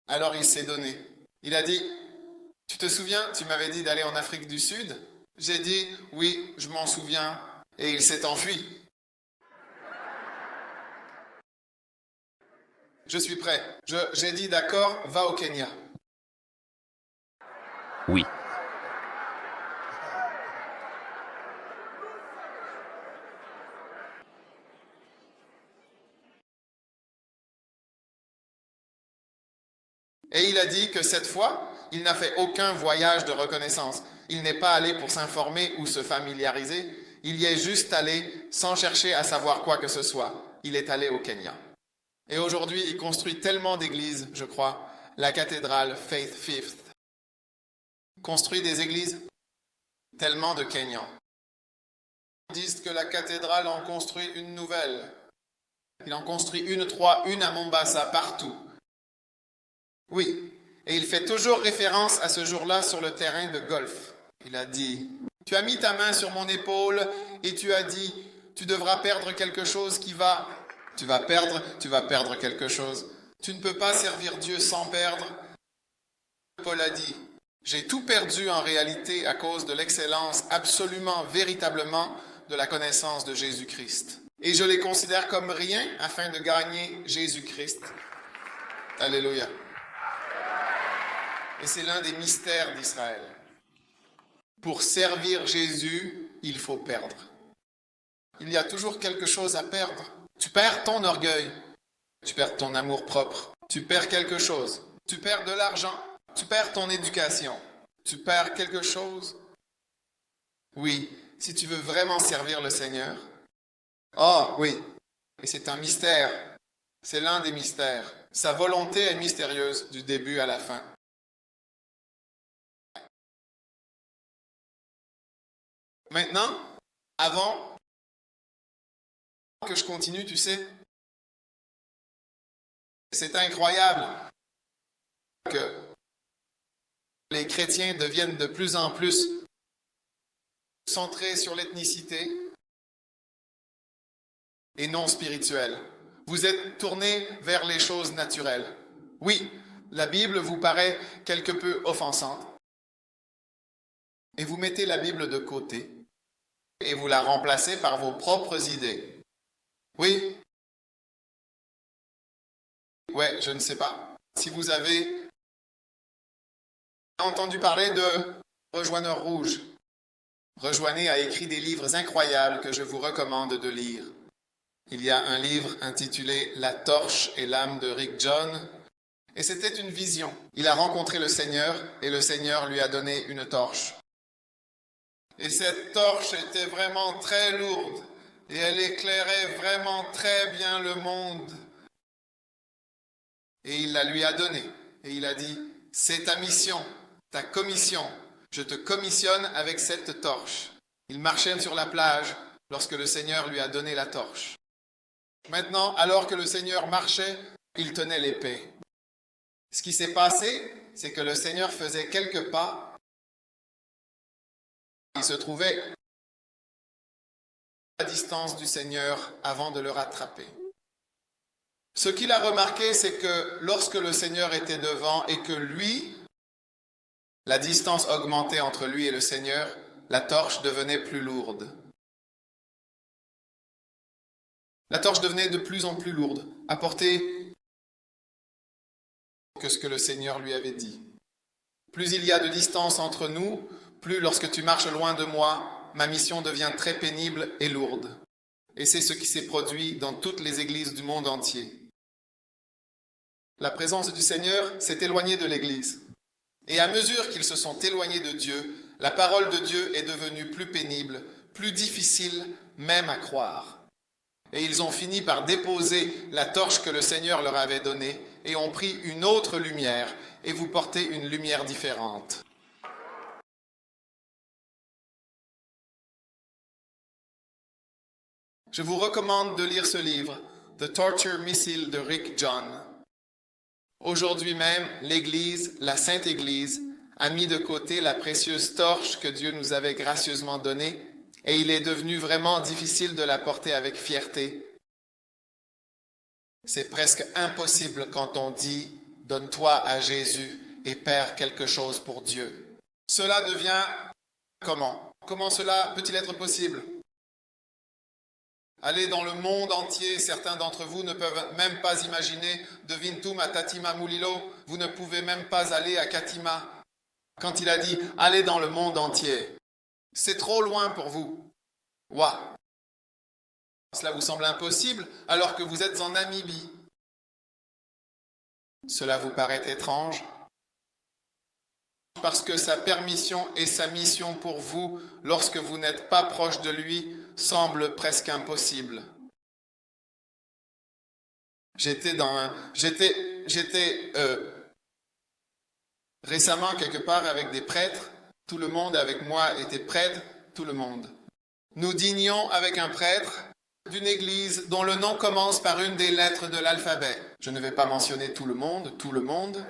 Alors il s'est donné. Il a dit, tu te souviens, tu m'avais dit d'aller en Afrique du Sud? J'ai dit, oui, je m'en souviens. Et il s'est enfui. Je suis prêt. J'ai dit, d'accord, va au Kenya.
Oui.
Et il a dit que cette fois, il n'a fait aucun voyage de reconnaissance. Il n'est pas allé pour s'informer ou se familiariser. Il y est juste allé sans chercher à savoir quoi que ce soit. Il est allé au Kenya. Et aujourd'hui, il construit tellement d'églises, je crois, la cathédrale Faith Fifth. Construit des églises, tellement de Kenyans. Ils disent que la cathédrale en construit une nouvelle. Il en construit une, trois, une à Mombasa, partout. Oui, et il fait toujours référence à ce jour-là sur le terrain de golf. Il a dit, tu as mis ta main sur mon épaule et tu as dit, tu devras perdre quelque chose qui va... Tu vas perdre quelque chose. Tu ne peux pas servir Dieu sans perdre. Paul a dit, j'ai tout perdu en réalité à cause de l'excellence absolument, véritablement de la connaissance de Jésus-Christ. Et je les considère comme rien afin de gagner Jésus-Christ. Alléluia. Et c'est l'un des mystères d'Israël. Pour servir Jésus, il faut perdre. Il y a toujours quelque chose à perdre. Tu perds ton orgueil, tu perds ton amour-propre, tu perds quelque chose, tu perds de l'argent, tu perds ton éducation, tu perds quelque chose. Oui, si tu veux vraiment servir le Seigneur. Oh oui, et c'est un mystère, c'est l'un des mystères. Sa volonté est mystérieuse du début à la fin. Maintenant, avant que je continue, tu sais, c'est incroyable que les chrétiens deviennent de plus en plus centrés sur l'ethnicité et non spirituels. Vous êtes tournés vers les choses naturelles. Oui, la Bible vous paraît quelque peu offensante. Et vous mettez la Bible de côté et vous la remplacez par vos propres idées. Oui. Ouais, je ne sais pas. Si vous avez entendu parler de Rejoigneur Rouge, Rejoignez a écrit des livres incroyables que je vous recommande de lire. Il y a un livre intitulé La torche et l'âme de Rick John, et c'était une vision. Il a rencontré le Seigneur et le Seigneur lui a donné une torche. Et cette torche était vraiment très lourde. Et elle éclairait vraiment très bien le monde. Et il la lui a donnée. Et il a dit, c'est ta mission, ta commission. Je te commissionne avec cette torche. Il marchait sur la plage lorsque le Seigneur lui a donné la torche. Maintenant, alors que le Seigneur marchait, il tenait l'épée. Ce qui s'est passé, c'est que le Seigneur faisait quelques pas. Il se trouvait à la distance du Seigneur avant de le rattraper. Ce qu'il a remarqué, c'est que lorsque le Seigneur était devant et que lui, la distance augmentait entre lui et le Seigneur, la torche devenait plus lourde. La torche devenait de plus en plus lourde, à porter que ce que le Seigneur lui avait dit. Plus il y a de distance entre nous, plus lorsque tu marches loin de moi, ma mission devient très pénible et lourde. Et c'est ce qui s'est produit dans toutes les églises du monde entier. La présence du Seigneur s'est éloignée de l'Église. Et à mesure qu'ils se sont éloignés de Dieu, la parole de Dieu est devenue plus pénible, plus difficile même à croire. Et ils ont fini par déposer la torche que le Seigneur leur avait donnée et ont pris une autre lumière, et vous portez une lumière différente. Je vous recommande de lire ce livre, The Torture Missile de Rick John. Aujourd'hui même, l'Église, la Sainte Église, a mis de côté la précieuse torche que Dieu nous avait gracieusement donnée, et il est devenu vraiment difficile de la porter avec fierté. C'est presque impossible quand on dit « Donne-toi à Jésus et perds quelque chose pour Dieu ». Cela devient comment? Comment cela peut-il être possible? Aller dans le monde entier, certains d'entre vous ne peuvent même pas imaginer de Vintum à Tatima Mulilo, vous ne pouvez même pas aller à Katima. Quand il a dit « Allez dans le monde entier », c'est trop loin pour vous. Waouh! Cela vous semble impossible alors que vous êtes en Namibie. Cela vous paraît étrange? Parce que sa permission et sa mission pour vous, lorsque vous n'êtes pas proche de lui, semblent presque impossibles. J'étais récemment quelque part avec des prêtres. Tout le monde avec moi était prêtre, tout le monde. Nous dînions avec un prêtre d'une église dont le nom commence par une des lettres de l'alphabet. Je ne vais pas mentionner tout le monde, tout le monde.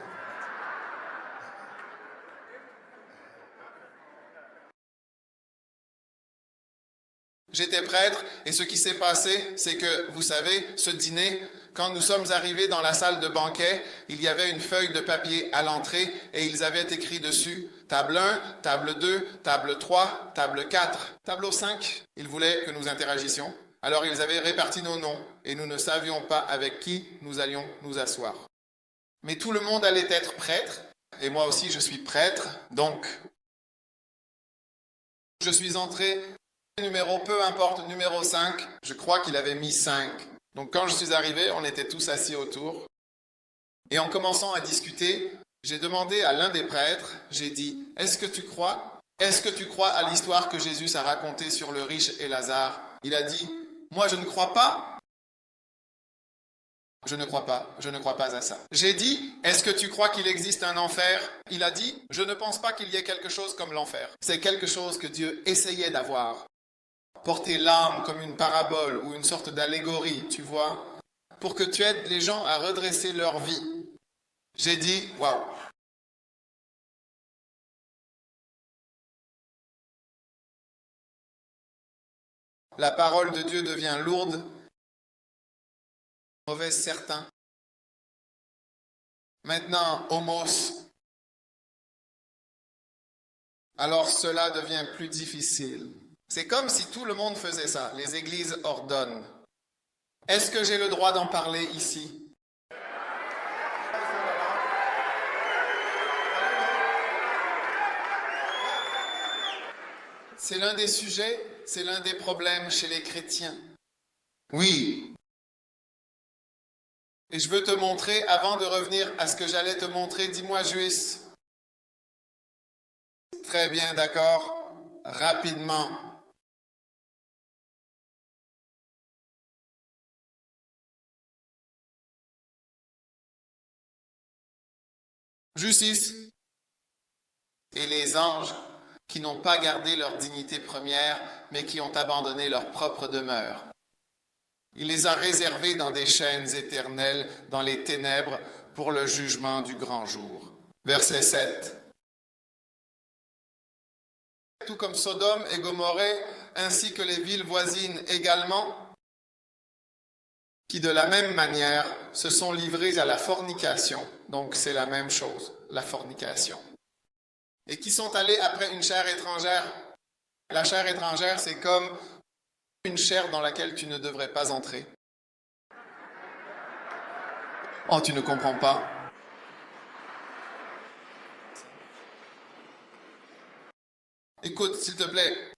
J'étais prêtre et ce qui s'est passé, c'est que, vous savez, ce dîner, quand nous sommes arrivés dans la salle de banquet, il y avait une feuille de papier à l'entrée et ils avaient écrit dessus table 1, table 2, table 3, table 4, tableau 5. Ils voulaient que nous interagissions. Alors ils avaient réparti nos noms et nous ne savions pas avec qui nous allions nous asseoir. Mais tout le monde allait être prêtre et moi aussi je suis prêtre, donc je suis entré numéro, peu importe, numéro 5, je crois qu'il avait mis 5. Donc quand je suis arrivé, on était tous assis autour. Et en commençant à discuter, j'ai demandé à l'un des prêtres, j'ai dit, est-ce que tu crois à l'histoire que Jésus a racontée sur le riche et Lazare? Il a dit, moi je ne crois pas. Je ne crois pas à ça. J'ai dit, est-ce que tu crois qu'il existe un enfer? Il a dit, je ne pense pas qu'il y ait quelque chose comme l'enfer. C'est quelque chose que Dieu essayait d'avoir. Porter l'âme comme une parabole ou une sorte d'allégorie, tu vois, pour que tu aides les gens à redresser leur vie. J'ai dit, waouh. La parole de Dieu devient lourde, mauvaise certain. Maintenant, homos. Alors cela devient plus difficile. C'est comme si tout le monde faisait ça. Les églises ordonnent. Est-ce que j'ai le droit d'en parler ici? C'est l'un des sujets, c'est l'un des problèmes chez les chrétiens. Oui. Et je veux te montrer, avant de revenir à ce que j'allais te montrer, dis-moi, Juis. Très bien, d'accord. Rapidement. Justice. Et les anges qui n'ont pas gardé leur dignité première, mais qui ont abandonné leur propre demeure. Il les a réservés dans des chaînes éternelles, dans les ténèbres, pour le jugement du grand jour. Verset 7. Tout comme Sodome et Gomorrhée, ainsi que les villes voisines également, qui de la même manière se sont livrés à la fornication. Donc c'est la même chose, la fornication. Et qui sont allés après une chair étrangère. La chair étrangère, c'est comme une chair dans laquelle tu ne devrais pas entrer. Oh, tu ne comprends pas. Écoute, s'il te plaît.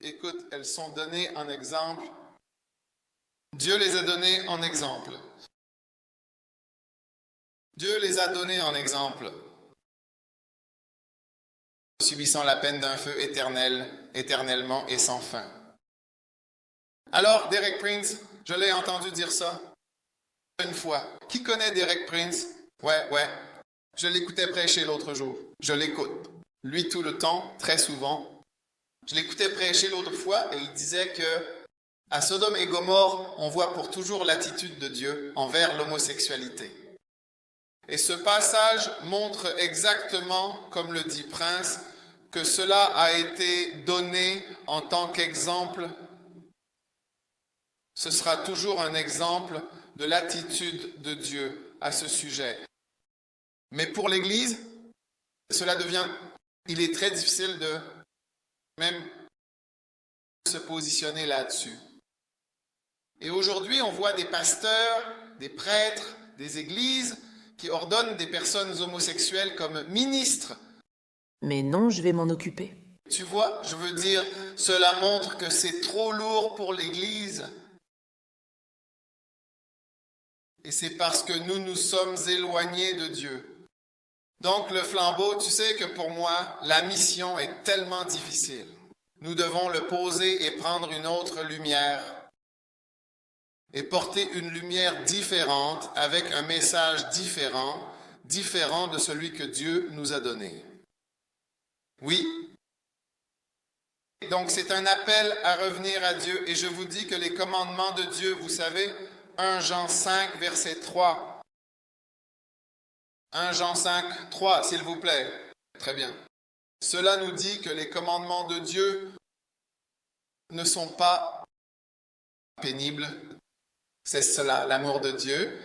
Écoute, elles sont données en exemple. Dieu les a données en exemple. Dieu les a données en exemple. Subissant la peine d'un feu éternel, éternellement et sans fin. Alors, Derek Prince, je l'ai entendu dire ça. une fois. Qui connaît Derek Prince? Ouais. Je l'écoutais prêcher l'autre jour. Je l'écoute. Lui, tout le temps, très souvent. Je l'écoutais prêcher l'autre fois et il disait que à Sodome et Gomorrhe, on voit pour toujours l'attitude de Dieu envers l'homosexualité. Et ce passage montre exactement, comme le dit Prince, que cela a été donné en tant qu'exemple. Ce sera toujours un exemple de l'attitude de Dieu à ce sujet. Mais pour l'Église, il est très difficile de même se positionner là-dessus. Et aujourd'hui, on voit des pasteurs, des prêtres, des églises qui ordonnent des personnes homosexuelles comme ministres.
Mais non, je vais m'en occuper.
Tu vois, je veux dire, cela montre que c'est trop lourd pour l'Église. Et c'est parce que nous nous sommes éloignés de Dieu. Donc le flambeau, tu sais que pour moi, la mission est tellement difficile. Nous devons le poser et prendre une autre lumière. Et porter une lumière différente avec un message différent de celui que Dieu nous a donné. Oui. Donc c'est un appel à revenir à Dieu et je vous dis que les commandements de Dieu, vous savez, 1 Jean 5, verset 3. 1 Jean 5, 3, s'il vous plaît. Très bien. Cela nous dit que les commandements de Dieu ne sont pas pénibles. C'est cela, l'amour de Dieu,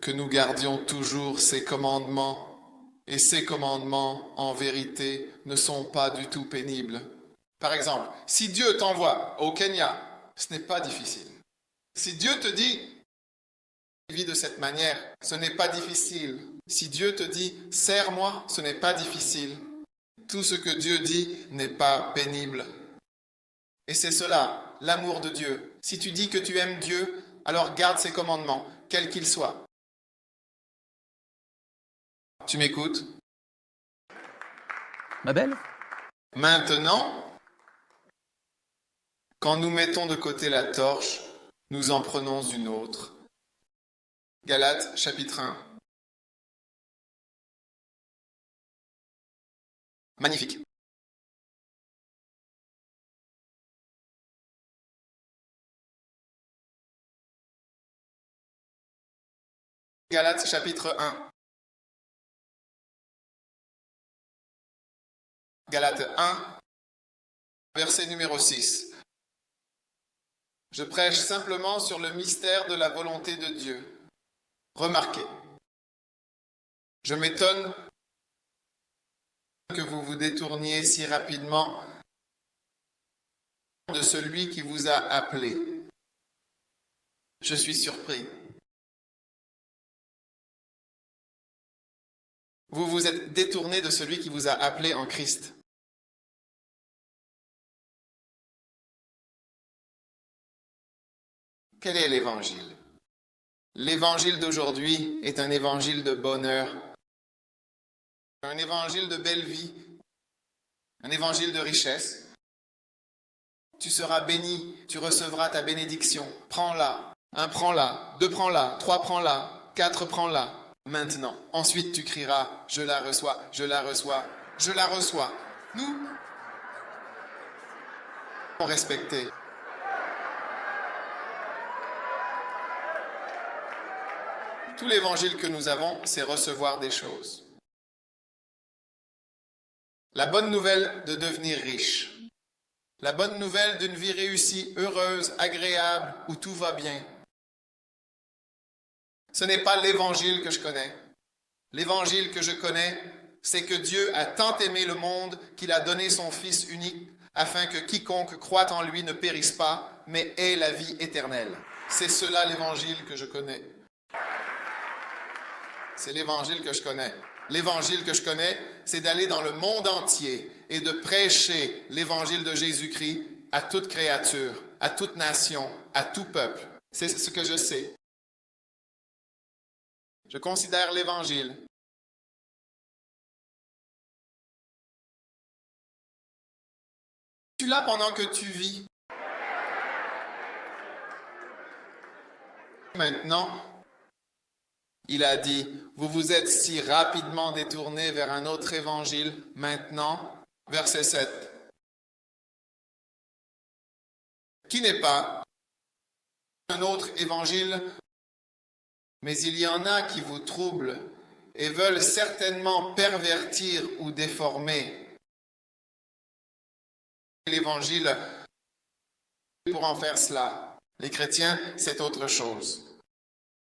que nous gardions toujours ses commandements. Et ces commandements, en vérité, ne sont pas du tout pénibles. Par exemple, si Dieu t'envoie au Kenya, ce n'est pas difficile. Si Dieu te dit, vis de cette manière, ce n'est pas difficile. Si Dieu te dit, sers-moi, ce n'est pas difficile. Tout ce que Dieu dit n'est pas pénible. Et c'est cela, l'amour de Dieu. Si tu dis que tu aimes Dieu, alors garde ses commandements, quels qu'ils soient. Tu m'écoutes?
Ma belle?
Maintenant, quand nous mettons de côté la torche, nous en prenons une autre. Galates, chapitre 1. Magnifique. Galates, chapitre 1. Galates 1, verset numéro 6. Je prêche simplement sur le mystère de la volonté de Dieu. Remarquez, je m'étonne que vous vous détourniez si rapidement de celui qui vous a appelé. Je suis surpris. Vous vous êtes détourné de celui qui vous a appelé en Christ. Quel est l'évangile? L'évangile d'aujourd'hui est un évangile de bonheur, un évangile de belle vie, un évangile de richesse. Tu seras béni, tu recevras ta bénédiction. Prends-la. 1, prends-la. 2, prends-la. 3, prends-la. 4, prends-la. Maintenant. Ensuite, tu crieras, je la reçois, je la reçois, je la reçois. Nous, on respectait. Tout l'évangile que nous avons, c'est recevoir des choses. La bonne nouvelle de devenir riche. La bonne nouvelle d'une vie réussie, heureuse, agréable, où tout va bien. Ce n'est pas l'évangile que je connais. L'évangile que je connais, c'est que Dieu a tant aimé le monde qu'il a donné son Fils unique afin que quiconque croit en lui ne périsse pas, mais ait la vie éternelle. C'est cela l'évangile que je connais. C'est l'évangile que je connais. L'évangile que je connais, c'est d'aller dans le monde entier et de prêcher l'évangile de Jésus-Christ à toute créature, à toute nation, à tout peuple. C'est ce que je sais. Je considère l'évangile. Tu es là pendant que tu vis. Maintenant, il a dit, vous vous êtes si rapidement détournés vers un autre évangile. Maintenant, verset 7, qui n'est pas un autre évangile, mais il y en a qui vous troublent et veulent certainement pervertir ou déformer l'évangile pour en faire cela. Les chrétiens, c'est autre chose.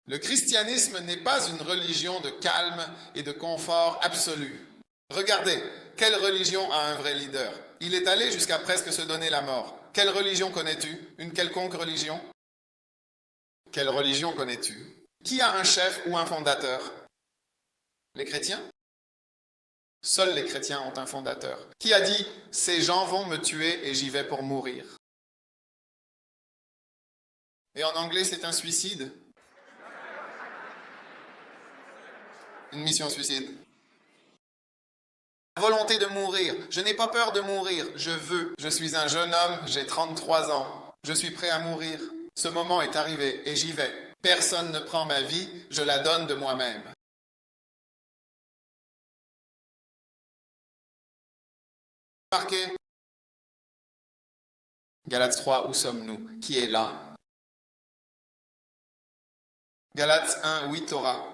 Le christianisme n'est pas une religion de calme et de confort absolu. Regardez, quelle religion a un vrai leader? Il est allé jusqu'à presque se donner la mort. Quelle religion connais-tu? Une quelconque religion? Quelle religion connais-tu? Qui a un chef ou un fondateur? Les chrétiens? Seuls les chrétiens ont un fondateur. Qui a dit « Ces gens vont me tuer et j'y vais pour mourir » ? Et en anglais, c'est un suicide. Une mission suicide. Volonté de mourir. Je n'ai pas peur de mourir. Je veux. Je suis un jeune homme, j'ai 33 ans. Je suis prêt à mourir. Ce moment est arrivé et j'y vais. Personne ne prend ma vie, je la donne de moi-même. Remarquez. Galates 3, où sommes-nous? Qui est là? Galates 1, oui, Torah.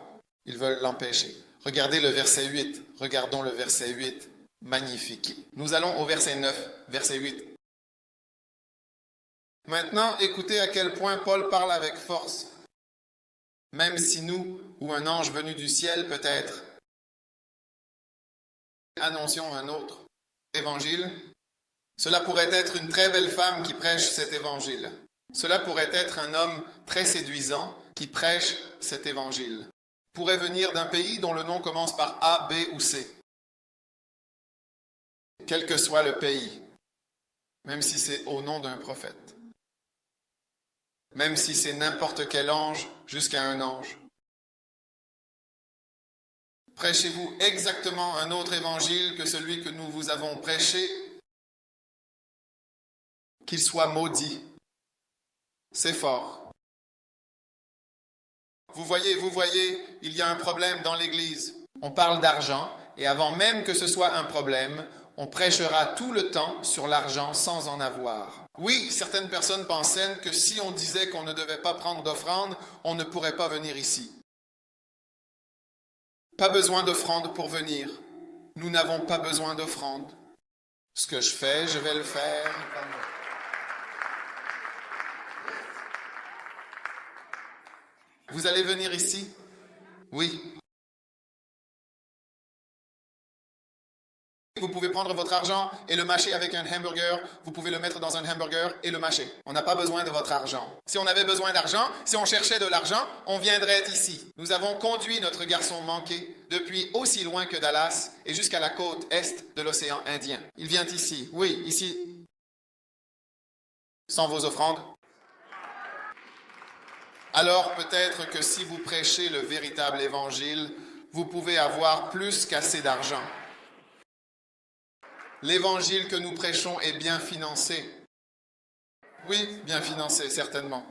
Ils veulent l'empêcher. Regardez le verset 8. Regardons le verset 8. Magnifique. Nous allons au verset 9, verset 8. Maintenant, écoutez à quel point Paul parle avec force. Même si nous, ou un ange venu du ciel peut-être, annoncions un autre évangile, cela pourrait être une très belle femme qui prêche cet évangile. Cela pourrait être un homme très séduisant qui prêche cet évangile. Pourrait venir d'un pays dont le nom commence par A, B ou C. Quel que soit le pays, même si c'est au nom d'un prophète. Même si c'est n'importe quel ange jusqu'à un ange. Prêchez-vous exactement un autre évangile que celui que nous vous avons prêché, qu'il soit maudit. C'est fort. Vous voyez, il y a un problème dans l'Église. On parle d'argent, et avant même que ce soit un problème, on prêchera tout le temps sur l'argent sans en avoir. Oui, certaines personnes pensaient que si on disait qu'on ne devait pas prendre d'offrande, on ne pourrait pas venir ici. Pas besoin d'offrande pour venir. Nous n'avons pas besoin d'offrande. Ce que je fais, je vais le faire. Vous allez venir ici? Oui. Vous pouvez prendre votre argent et le mâcher avec un hamburger. Vous pouvez le mettre dans un hamburger et le mâcher. On n'a pas besoin de votre argent. Si on avait besoin d'argent, si on cherchait de l'argent, on viendrait ici. Nous avons conduit notre garçon manqué depuis aussi loin que Dallas et jusqu'à la côte est de l'océan Indien. Il vient ici. Oui, ici. Sans vos offrandes. Alors peut-être que si vous prêchez le véritable évangile, vous pouvez avoir plus qu'assez d'argent. L'évangile que nous prêchons est bien financé. Oui, bien financé, certainement.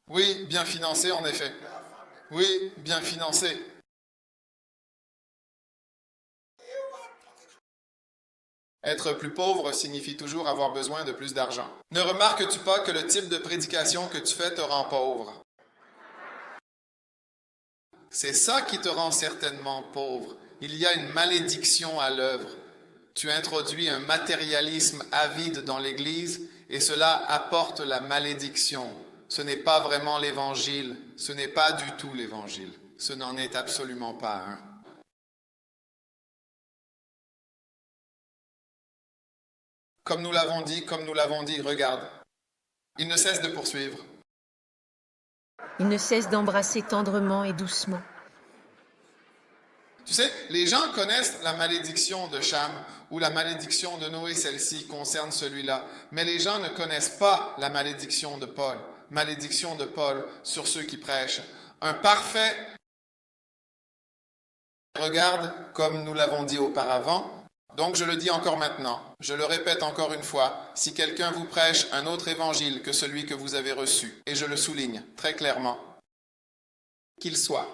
Oui, bien financé, en effet. Oui, bien financé. Être plus pauvre signifie toujours avoir besoin de plus d'argent. Ne remarques-tu pas que le type de prédication que tu fais te rend pauvre? C'est ça qui te rend certainement pauvre. Il y a une malédiction à l'œuvre. Tu introduis un matérialisme avide dans l'Église et cela apporte la malédiction. Ce n'est pas vraiment l'Évangile. Ce n'est pas du tout l'Évangile. Ce n'en est absolument pas un. Comme nous l'avons dit, regarde. Il ne cesse de poursuivre.
Il ne cesse d'embrasser tendrement et doucement.
Tu sais, les gens connaissent la malédiction de Cham ou la malédiction de Noé, celle-ci concerne celui-là. Mais les gens ne connaissent pas la malédiction de Paul. Malédiction de Paul sur ceux qui prêchent. Un parfait regarde comme nous l'avons dit auparavant. Donc je le dis encore maintenant, je le répète encore une fois, si quelqu'un vous prêche un autre évangile que celui que vous avez reçu, et je le souligne très clairement, qu'il soit.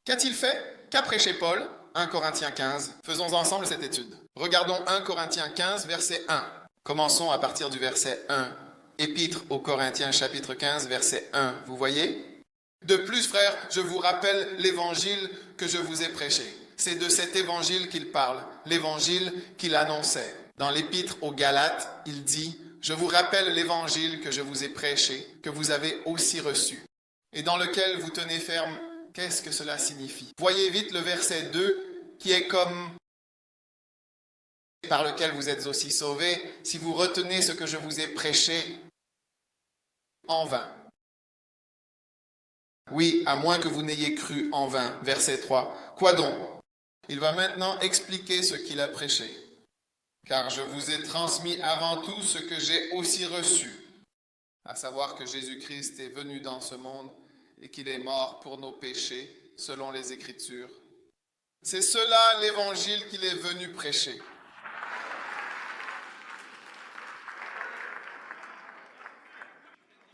Qu'a-t-il fait? Qu'a prêché Paul? 1 Corinthiens 15. Faisons ensemble cette étude. Regardons 1 Corinthiens 15, verset 1. Commençons à partir du verset 1. Épître aux Corinthiens, chapitre 15, verset 1. Vous voyez? De plus, frères, je vous rappelle l'évangile que je vous ai prêché. C'est de cet évangile qu'il parle, l'évangile qu'il annonçait. Dans l'épître aux Galates, il dit « Je vous rappelle l'évangile que je vous ai prêché, que vous avez aussi reçu, et dans lequel vous tenez ferme. » Qu'est-ce que cela signifie? Voyez vite le verset 2 qui est comme par lequel vous êtes aussi sauvés si vous retenez ce que je vous ai prêché en vain. Oui, à moins que vous n'ayez cru en vain. Verset 3. Quoi donc? Il va maintenant expliquer ce qu'il a prêché. Car je vous ai transmis avant tout ce que j'ai aussi reçu, à savoir que Jésus-Christ est venu dans ce monde et qu'il est mort pour nos péchés, selon les Écritures. C'est cela l'évangile qu'il est venu prêcher.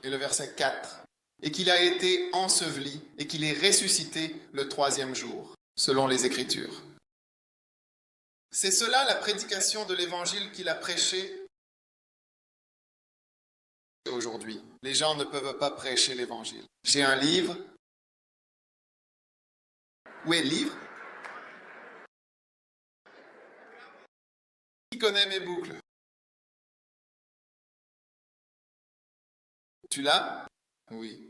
Et le verset 4. Et qu'il a été enseveli et qu'il est ressuscité le 3e jour, selon les Écritures. C'est cela la prédication de l'évangile qu'il a prêché aujourd'hui. Les gens ne peuvent pas prêcher l'évangile. J'ai un livre. Où est le livre? Qui connaît mes boucles? Tu l'as? Oui.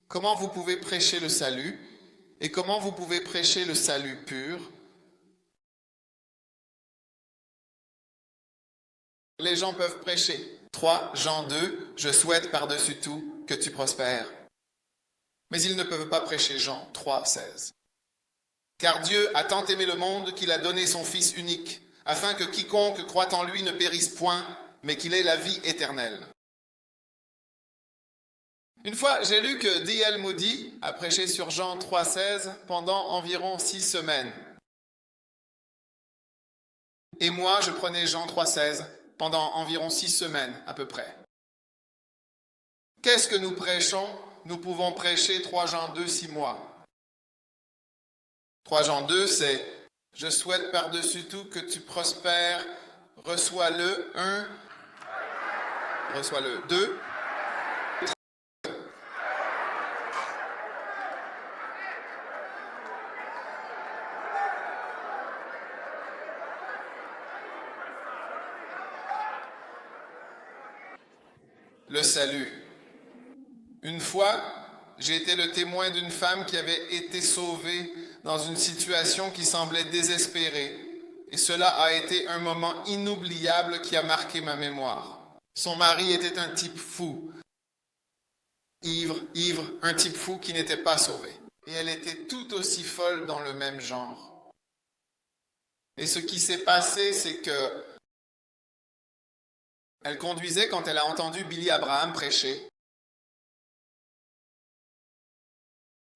Comment vous pouvez prêcher le salut? Et comment vous pouvez prêcher le salut pur? Les gens peuvent prêcher. 3 Jean 2, je souhaite par-dessus tout que tu prospères. Mais ils ne peuvent pas prêcher Jean 3, 16. Car Dieu a tant aimé le monde qu'il a donné son Fils unique, afin que quiconque croit en lui ne périsse point, mais qu'il ait la vie éternelle. Une fois, j'ai lu que D.L. Moody a prêché sur Jean 3, 16 pendant environ 6 semaines. Et moi, je prenais Jean 3, 16 pendant environ 6 semaines à peu près. Qu'est-ce que nous prêchons? Nous pouvons prêcher 3 Jean 2, 6 mois. 3 Jean 2, c'est « Je souhaite par-dessus tout que tu prospères, reçois-le, 1, reçois-le, 2, » Le salut. Une fois, j'ai été le témoin d'une femme qui avait été sauvée dans une situation qui semblait désespérée. Et cela a été un moment inoubliable qui a marqué ma mémoire. Son mari était un type fou. Ivre, un type fou qui n'était pas sauvé. Et elle était tout aussi folle dans le même genre. Et ce qui s'est passé, c'est que elle conduisait quand elle a entendu Billy Abraham prêcher.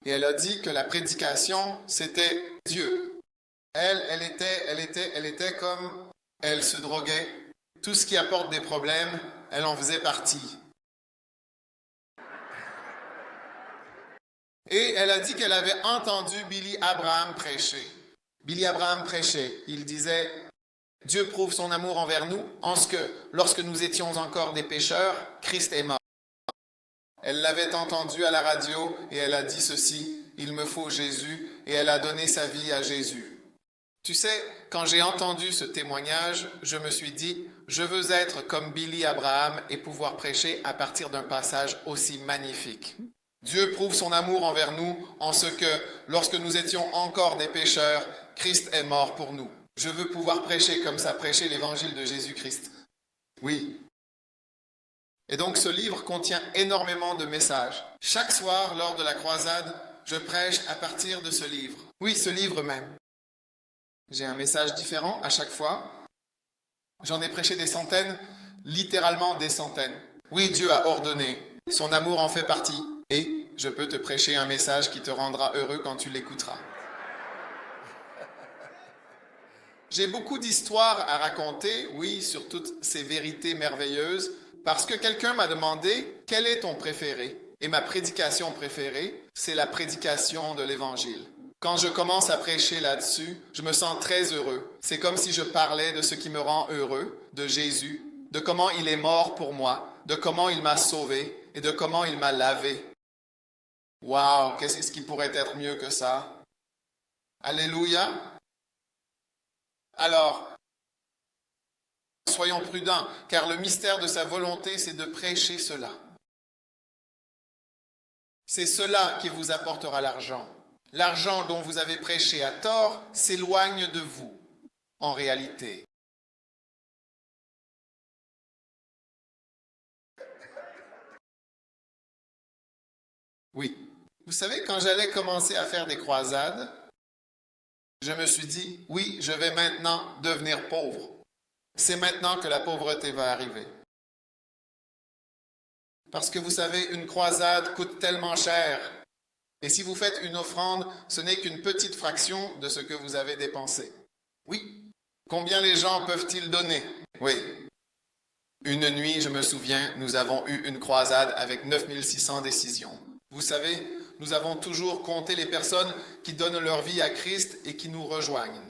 Et elle a dit que la prédication, c'était Dieu. Elle était comme... Elle se droguait. Tout ce qui apporte des problèmes, elle en faisait partie. Et elle a dit qu'elle avait entendu Billy Abraham prêcher. Billy Abraham prêchait. Il disait... Dieu prouve son amour envers nous en ce que, lorsque nous étions encore des pécheurs, Christ est mort. Elle l'avait entendu à la radio et elle a dit ceci, « Il me faut Jésus » et elle a donné sa vie à Jésus. Tu sais, quand j'ai entendu ce témoignage, je me suis dit, je veux être comme Billy Abraham et pouvoir prêcher à partir d'un passage aussi magnifique. Dieu prouve son amour envers nous en ce que, lorsque nous étions encore des pécheurs, Christ est mort pour nous. Je veux pouvoir prêcher comme ça, prêcher l'évangile de Jésus-Christ. Oui. Et donc ce livre contient énormément de messages. Chaque soir, lors de la croisade, je prêche à partir de ce livre. Oui, ce livre même. J'ai un message différent à chaque fois. J'en ai prêché des centaines, littéralement des centaines. Oui, Dieu a ordonné. Son amour en fait partie. Et je peux te prêcher un message qui te rendra heureux quand tu l'écouteras. J'ai beaucoup d'histoires à raconter, oui, sur toutes ces vérités merveilleuses, parce que quelqu'un m'a demandé quel est ton préféré. Et ma prédication préférée, c'est la prédication de l'Évangile. Quand je commence à prêcher là-dessus, je me sens très heureux. C'est comme si je parlais de ce qui me rend heureux, de Jésus, de comment il est mort pour moi, de comment il m'a sauvé et de comment il m'a lavé. Waouh, qu'est-ce qui pourrait être mieux que ça? Alléluia. Alors, soyons prudents, car le mystère de sa volonté, c'est de prêcher cela. C'est cela qui vous apportera l'argent. L'argent dont vous avez prêché à tort s'éloigne de vous, en réalité. Oui. Vous savez, quand j'allais commencer à faire des croisades, je me suis dit, oui, je vais maintenant devenir pauvre. C'est maintenant que la pauvreté va arriver. Parce que vous savez, une croisade coûte tellement cher. Et si vous faites une offrande, ce n'est qu'une petite fraction de ce que vous avez dépensé. Oui. Combien les gens peuvent-ils donner? Oui. Une nuit, je me souviens, nous avons eu une croisade avec 9600 décisions. Vous savez, nous avons toujours compté les personnes qui donnent leur vie à Christ et qui nous rejoignent.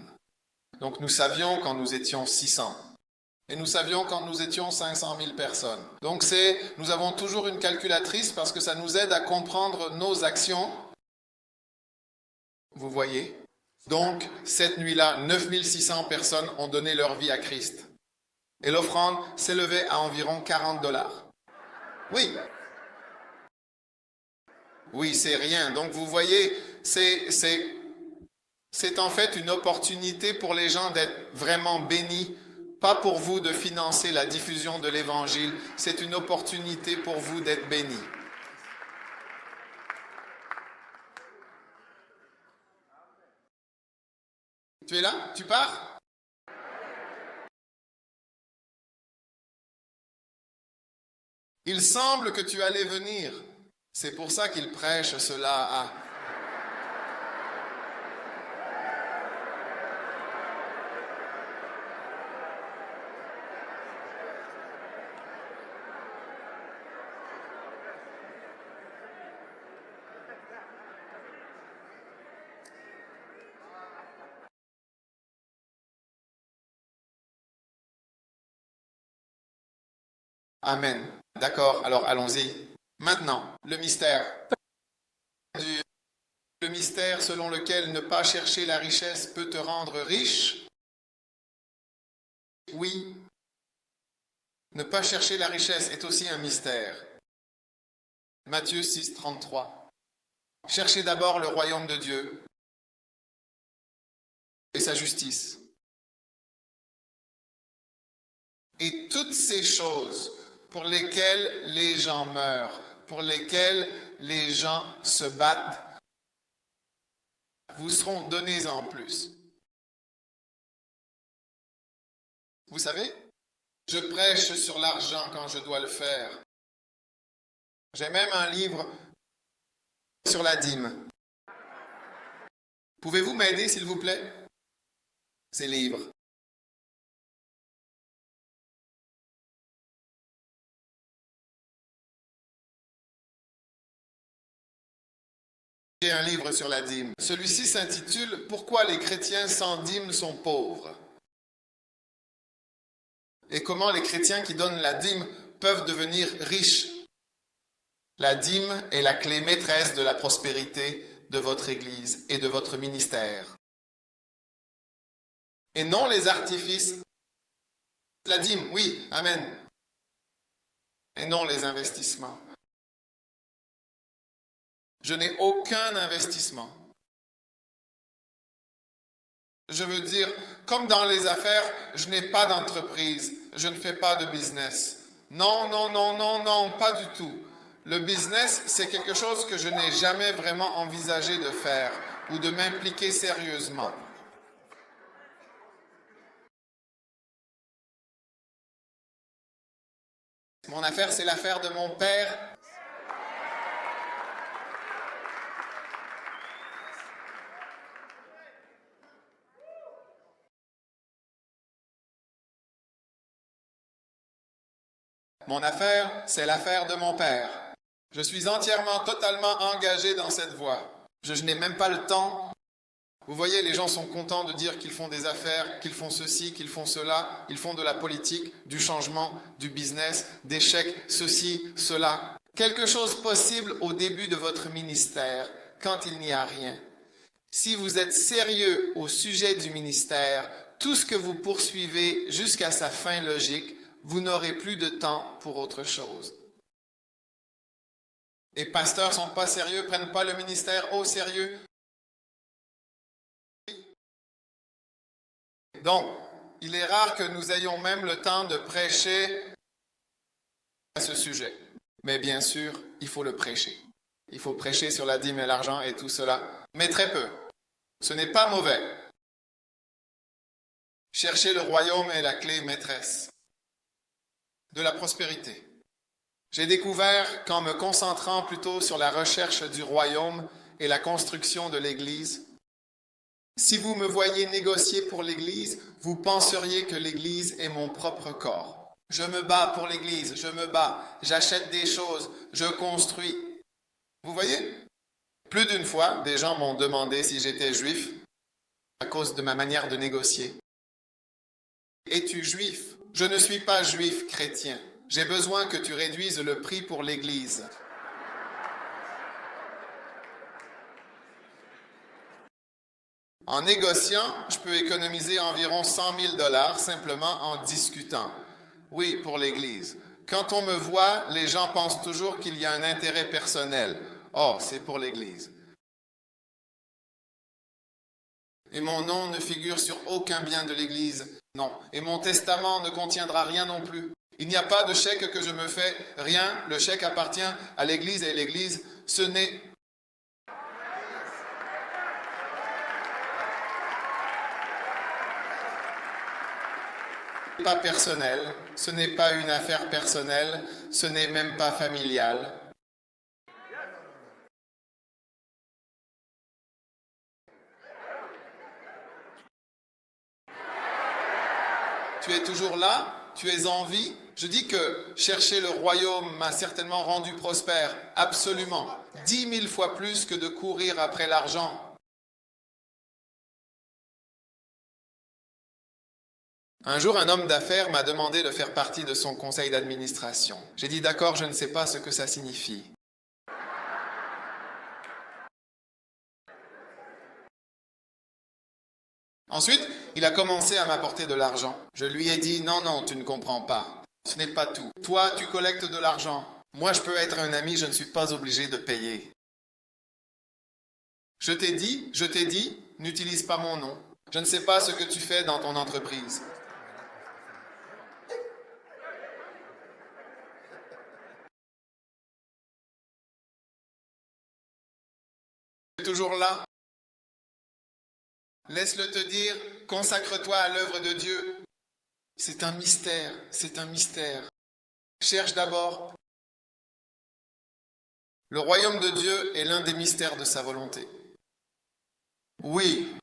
Donc nous savions quand nous étions 600. Et nous savions quand nous étions 500 000 personnes. Donc nous avons toujours une calculatrice parce que ça nous aide à comprendre nos actions. Vous voyez? Donc, cette nuit-là, 9600 personnes ont donné leur vie à Christ. Et l'offrande s'élevait à environ 40 $. Oui. Oui, c'est rien. Donc, vous voyez, c'est en fait une opportunité pour les gens d'être vraiment bénis. Pas pour vous de financer la diffusion de l'Évangile, c'est une opportunité pour vous d'être bénis. Tu es là? Tu pars? Il semble que tu allais venir. C'est pour ça qu'il prêche cela à... Amen. D'accord, alors allons-y. Maintenant, le mystère. Le mystère selon lequel ne pas chercher la richesse peut te rendre riche. Oui. Ne pas chercher la richesse est aussi un mystère. Matthieu 6, 33. Cherchez d'abord le royaume de Dieu et sa justice. Et toutes ces choses pour lesquelles les gens meurent, pour lesquelles les gens se battent, vous seront données en plus. Vous savez, je prêche sur l'argent quand je dois le faire. J'ai même un livre sur la dîme. Pouvez-vous m'aider, s'il vous plaît? Ces livres. J'ai un livre sur la dîme. Celui-ci s'intitule « Pourquoi les chrétiens sans dîme sont pauvres ?» et comment les chrétiens qui donnent la dîme peuvent devenir riches. La dîme est la clé maîtresse de la prospérité de votre Église et de votre ministère. Et non les artifices. La dîme, oui, amen. Et non les investissements. Je n'ai aucun investissement. Je veux dire, comme dans les affaires, je n'ai pas d'entreprise, je ne fais pas de business. Non, non, non, non, non, pas du tout. Le business, c'est quelque chose que je n'ai jamais vraiment envisagé de faire ou de m'impliquer sérieusement. Mon affaire, c'est l'affaire de mon père. Mon affaire, c'est l'affaire de mon père. Je suis entièrement, totalement engagé dans cette voie. Je n'ai même pas le temps. Vous voyez, les gens sont contents de dire qu'ils font des affaires, qu'ils font ceci, qu'ils font cela. Ils font de la politique, du changement, du business, des chèques, ceci, cela. Quelque chose possible au début de votre ministère, quand il n'y a rien. Si vous êtes sérieux au sujet du ministère, tout ce que vous poursuivez jusqu'à sa fin logique, vous n'aurez plus de temps pour autre chose. Les pasteurs sont pas sérieux, prennent pas le ministère au sérieux. Donc, il est rare que nous ayons même le temps de prêcher à ce sujet. Mais bien sûr, il faut le prêcher. Il faut prêcher sur la dîme et l'argent et tout cela, mais très peu. Ce n'est pas mauvais. Chercher le royaume est la clé maîtresse de la prospérité. J'ai découvert qu'en me concentrant plutôt sur la recherche du royaume et la construction de l'Église, si vous me voyez négocier pour l'Église, vous penseriez que l'Église est mon propre corps. Je me bats pour l'Église, je me bats, j'achète des choses, je construis. Vous voyez? Plus d'une fois, des gens m'ont demandé si j'étais juif à cause de ma manière de négocier. Es-tu juif? Je ne suis pas juif chrétien. J'ai besoin que tu réduises le prix pour l'Église. En négociant, je peux économiser environ 100 000 $ simplement en discutant. Oui, pour l'Église. Quand on me voit, les gens pensent toujours qu'il y a un intérêt personnel. Oh, c'est pour l'Église. Et mon nom ne figure sur aucun bien de l'Église. Non. Et mon testament ne contiendra rien non plus. Il n'y a pas de chèque que je me fais, rien. Le chèque appartient à l'Église et l'Église, ce n'est pas personnel, ce n'est pas une affaire personnelle, ce n'est même pas familial. Tu es toujours là? Tu es en vie? Je dis que chercher le royaume m'a certainement rendu prospère, absolument. 10 000 fois plus que de courir après l'argent. Un jour, un homme d'affaires m'a demandé de faire partie de son conseil d'administration. J'ai dit d'accord, je ne sais pas ce que ça signifie. Ensuite, il a commencé à m'apporter de l'argent. Je lui ai dit non, non, tu ne comprends pas. Ce n'est pas tout. Toi, tu collectes de l'argent. Moi, je peux être un ami, je ne suis pas obligé de payer. Je t'ai dit, n'utilise pas mon nom. Je ne sais pas ce que tu fais dans ton entreprise. Tu es toujours là? Laisse-le te dire, consacre-toi à l'œuvre de Dieu. C'est un mystère, c'est un mystère. Cherche d'abord. Le royaume de Dieu est l'un des mystères de sa volonté. Oui.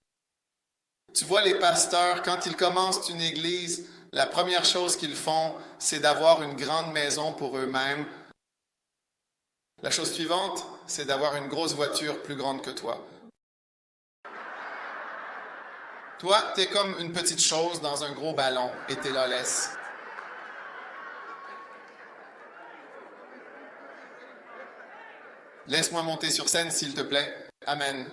Tu vois, les pasteurs, quand ils commencent une église, la première chose qu'ils font, c'est d'avoir une grande maison pour eux-mêmes. La chose suivante, c'est d'avoir une grosse voiture plus grande que toi. Toi, t'es comme une petite chose dans un gros ballon et t'es là, laisse. Laisse-moi monter sur scène, s'il te plaît. Amen.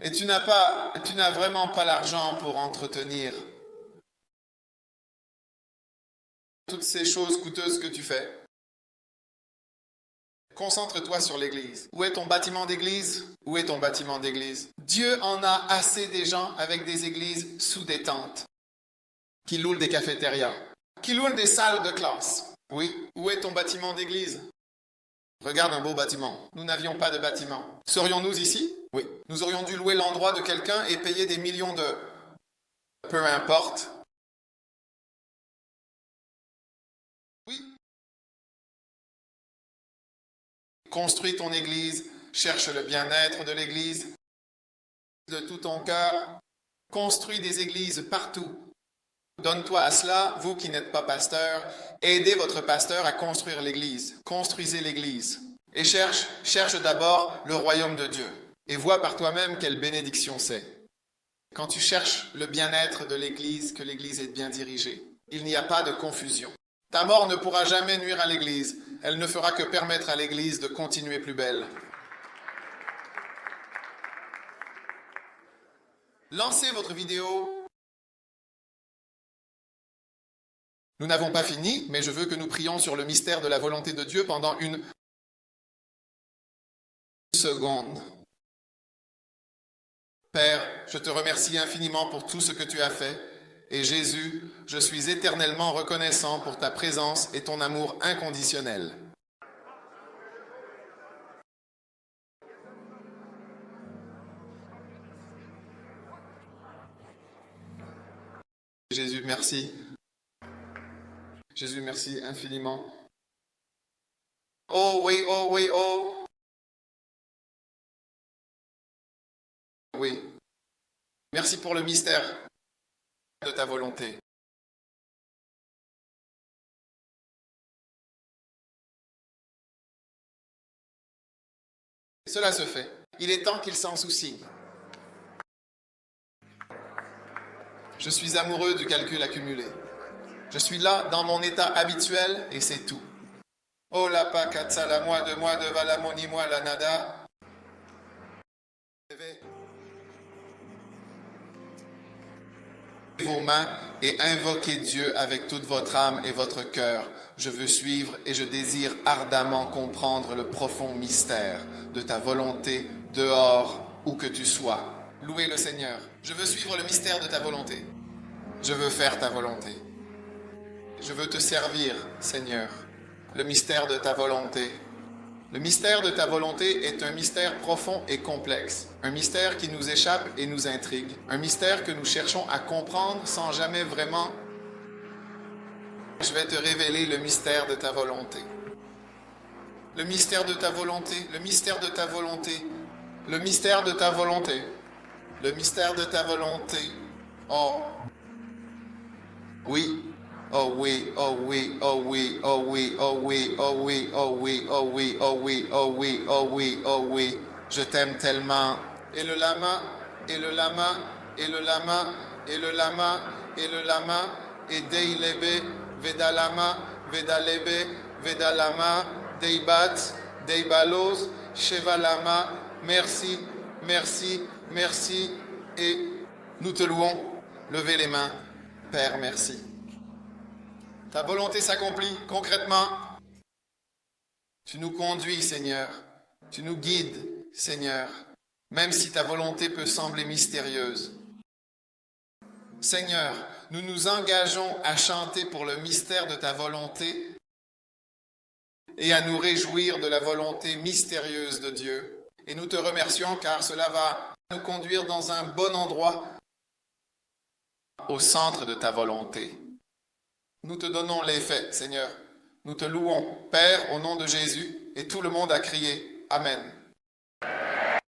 Et tu n'as vraiment pas l'argent pour entretenir toutes ces choses coûteuses que tu fais. Concentre-toi sur l'Église. Où est ton bâtiment d'Église? Où est ton bâtiment d'Église? Dieu en a assez des gens avec des églises sous des tentes, qui louent des cafétérias, qui louent des salles de classe. Oui, où est ton bâtiment d'Église? Regarde un beau bâtiment. Nous n'avions pas de bâtiment. Serions-nous ici? Oui. Nous aurions dû louer l'endroit de quelqu'un et payer des millions de... Peu importe. Oui. Construis ton Église, cherche le bien-être de l'Église de tout ton cœur. Construis des églises partout. Donne-toi à cela, vous qui n'êtes pas pasteur. Aidez votre pasteur à construire l'Église. Construisez l'Église. Et cherche d'abord le royaume de Dieu. Et vois par toi-même quelle bénédiction c'est. Quand tu cherches le bien-être de l'Église, que l'Église est bien dirigée, il n'y a pas de confusion. Ta mort ne pourra jamais nuire à l'Église. Elle ne fera que permettre à l'Église de continuer plus belle. Lancez votre vidéo. Nous n'avons pas fini, mais je veux que nous prions sur le mystère de la volonté de Dieu pendant une seconde. Père, je te remercie infiniment pour tout ce que tu as fait. Et Jésus, je suis éternellement reconnaissant pour ta présence et ton amour inconditionnel. Jésus, merci. Jésus, merci infiniment. Oh oui, oh oui, oh. Oui. Merci pour le mystère de ta volonté. Cela se fait. Il est temps qu'il s'en soucie. Je suis amoureux du calcul accumulé. Je suis là dans mon état habituel et c'est tout. Oh la pakatsa la moi de valamoni moi la nada. Vos mains et invoquez Dieu avec toute votre âme et votre cœur. Je veux suivre et je désire ardemment comprendre le profond mystère de ta volonté dehors où que tu sois. Louez le Seigneur. Je veux suivre le mystère de ta volonté. Je veux faire ta volonté. Je veux te servir, Seigneur. Le mystère de ta volonté. Le mystère de ta volonté est un mystère profond et complexe, un mystère qui nous échappe et nous intrigue, un mystère que nous cherchons à comprendre sans jamais vraiment... Je vais te révéler le mystère de ta volonté. Le mystère de ta volonté, le mystère de ta volonté, le mystère de ta volonté, le mystère de ta volonté. Oh, oui. Oh oui, oh oui, oh oui, oh oui, oh oui, oh oui, oh oui, oh oui, oh oui, oh oui, oh oui, oh oui. Je t'aime tellement. Et le lama, et le lama, et le lama, et le lama, et le lama, et deilebe, vedalama, vedalebe, vedalama, deibat, deibalos, chevalama. Merci, merci, merci. Et nous te louons. Levez les mains. Père, merci. Ta volonté s'accomplit concrètement. Tu nous conduis, Seigneur. Tu nous guides, Seigneur, même si ta volonté peut sembler mystérieuse. Seigneur, nous nous engageons à chanter pour le mystère de ta volonté et à nous réjouir de la volonté mystérieuse de Dieu. Et nous te remercions car cela va nous conduire dans un bon endroit, au centre de ta volonté. Nous te donnons les faits, Seigneur. Nous te louons, Père, au nom de Jésus, et tout le monde a crié Amen.